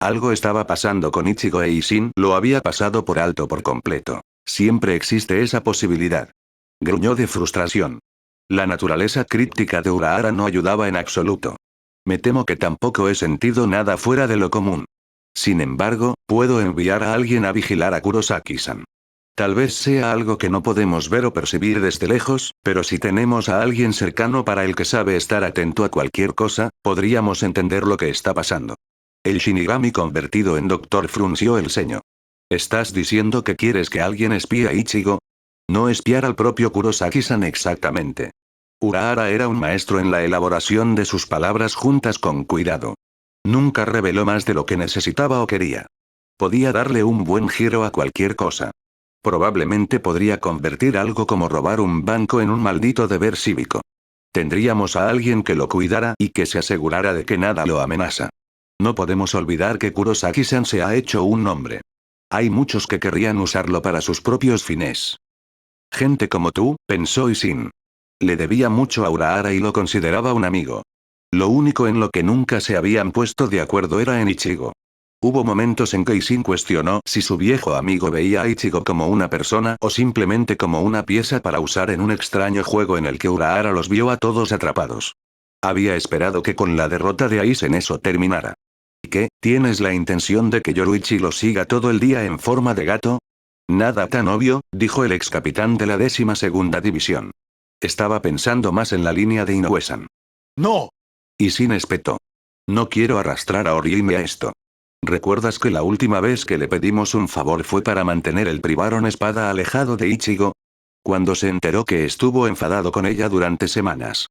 Algo estaba pasando con Ichigo e Isin lo había pasado por alto por completo. Siempre existe esa posibilidad. Gruñó de frustración. La naturaleza críptica de Urahara no ayudaba en absoluto. Me temo que tampoco he sentido nada fuera de lo común. Sin embargo, puedo enviar a alguien a vigilar a Kurosaki-san. Tal vez sea algo que no podemos ver o percibir desde lejos, pero si tenemos a alguien cercano para el que sabe estar atento a cualquier cosa, podríamos entender lo que está pasando. El Shinigami convertido en doctor frunció el ceño. ¿Estás diciendo que quieres que alguien espíe a Ichigo? No espiar al propio Kurosaki-san exactamente. Urahara era un maestro en la elaboración de sus palabras juntas con cuidado. Nunca reveló más de lo que necesitaba o quería. Podía darle un buen giro a cualquier cosa. Probablemente podría convertir algo como robar un banco en un maldito deber cívico. Tendríamos a alguien que lo cuidara y que se asegurara de que nada lo amenaza. No podemos olvidar que Kurosaki-san se ha hecho un nombre. Hay muchos que querrían usarlo para sus propios fines. Gente como tú, pensó Isin. Le debía mucho a Urahara y lo consideraba un amigo. Lo único en lo que nunca se habían puesto de acuerdo era en Ichigo. Hubo momentos en que Isin cuestionó si su viejo amigo veía a Ichigo como una persona o simplemente como una pieza para usar en un extraño juego en el que Urahara los vio a todos atrapados. Había esperado que con la derrota de Aizen eso terminara. ¿Y qué? ¿Tienes la intención de que Yoruichi lo siga todo el día en forma de gato? Nada tan obvio, dijo el ex capitán de la 12ª división. Estaba pensando más en la línea de Inoue-san. ¡No! Isin espetó. No quiero arrastrar a Orihime a esto. ¿Recuerdas que la última vez que le pedimos un favor fue para mantener el Privaron Espada alejado de Ichigo? Cuando se enteró que estuvo enfadado con ella durante semanas.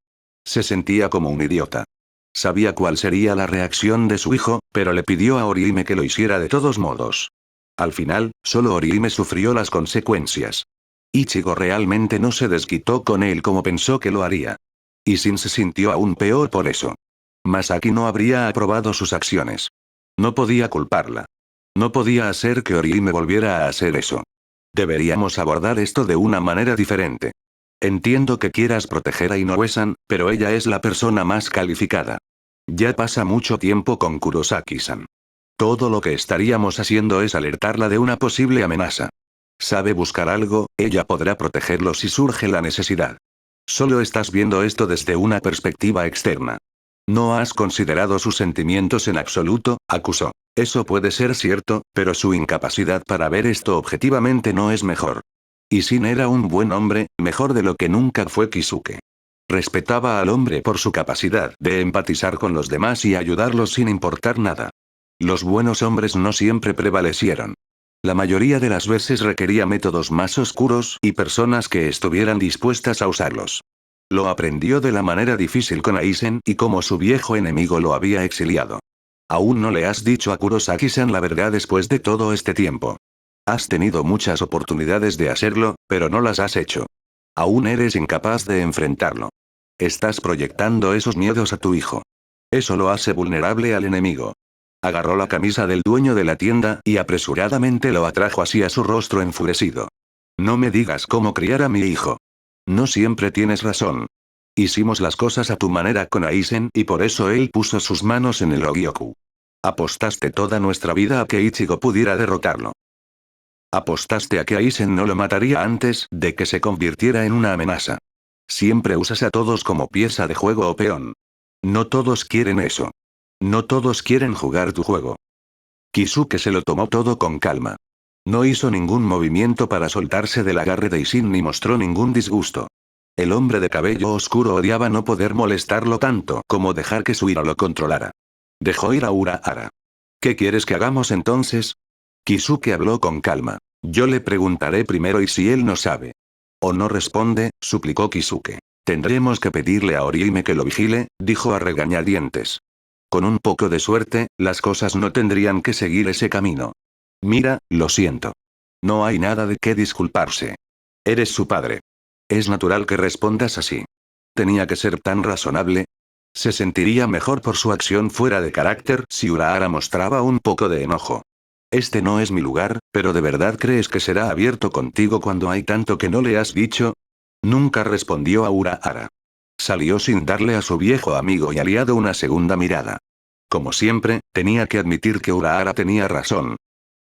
Se sentía como un idiota. Sabía cuál sería la reacción de su hijo, pero le pidió a Orihime que lo hiciera de todos modos. Al final, solo Orihime sufrió las consecuencias. Ichigo realmente no se desquitó con él como pensó que lo haría. Y Sin se sintió aún peor por eso. Masaki no habría aprobado sus acciones. No podía culparla. No podía hacer que Orihime volviera a hacer eso. Deberíamos abordar esto de una manera diferente. Entiendo que quieras proteger a Inoue-san, pero ella es la persona más calificada. Ya pasa mucho tiempo con Kurosaki-san. Todo lo que estaríamos haciendo es alertarla de una posible amenaza. Sabe buscar algo, ella podrá protegerlo si surge la necesidad. Solo estás viendo esto desde una perspectiva externa. No has considerado sus sentimientos en absoluto, acusó. Eso puede ser cierto, pero su incapacidad para ver esto objetivamente no es mejor. Isin era un buen hombre, mejor de lo que nunca fue Kisuke. Respetaba al hombre por su capacidad de empatizar con los demás y ayudarlos sin importar nada. Los buenos hombres no siempre prevalecieron. La mayoría de las veces requería métodos más oscuros y personas que estuvieran dispuestas a usarlos. Lo aprendió de la manera difícil con Aizen y como su viejo enemigo lo había exiliado. Aún no le has dicho a Kurosaki-san la verdad después de todo este tiempo. Has tenido muchas oportunidades de hacerlo, pero no las has hecho. Aún eres incapaz de enfrentarlo. Estás proyectando esos miedos a tu hijo. Eso lo hace vulnerable al enemigo. Agarró la camisa del dueño de la tienda y apresuradamente lo atrajo hacia su rostro enfurecido. No me digas cómo criar a mi hijo. No siempre tienes razón. Hicimos las cosas a tu manera con Aizen y por eso él puso sus manos en el Ogyoku. Apostaste toda nuestra vida a que Ichigo pudiera derrotarlo. Apostaste a que Aizen no lo mataría antes de que se convirtiera en una amenaza. Siempre usas a todos como pieza de juego o peón. No todos quieren eso. No todos quieren jugar tu juego. Kisuke se lo tomó todo con calma. No hizo ningún movimiento para soltarse del agarre de Isin ni mostró ningún disgusto. El hombre de cabello oscuro odiaba no poder molestarlo tanto como dejar que su ira lo controlara. Dejó ir a Urahara. ¿Qué quieres que hagamos entonces? Kisuke habló con calma. Yo le preguntaré primero y si él no sabe. O no responde, suplicó Kisuke. Tendremos que pedirle a Orihime que lo vigile, dijo a regañadientes. Con un poco de suerte, las cosas no tendrían que seguir ese camino. Mira, lo siento. No hay nada de qué disculparse. Eres su padre. Es natural que respondas así. ¿Tenía que ser tan razonable? Se sentiría mejor por su acción fuera de carácter si Urahara mostraba un poco de enojo. Este no es mi lugar, pero ¿de verdad crees que será abierto contigo cuando hay tanto que no le has dicho? Nunca respondió a Urahara. Salió sin darle a su viejo amigo y aliado una segunda mirada. Como siempre, tenía que admitir que Urahara tenía razón,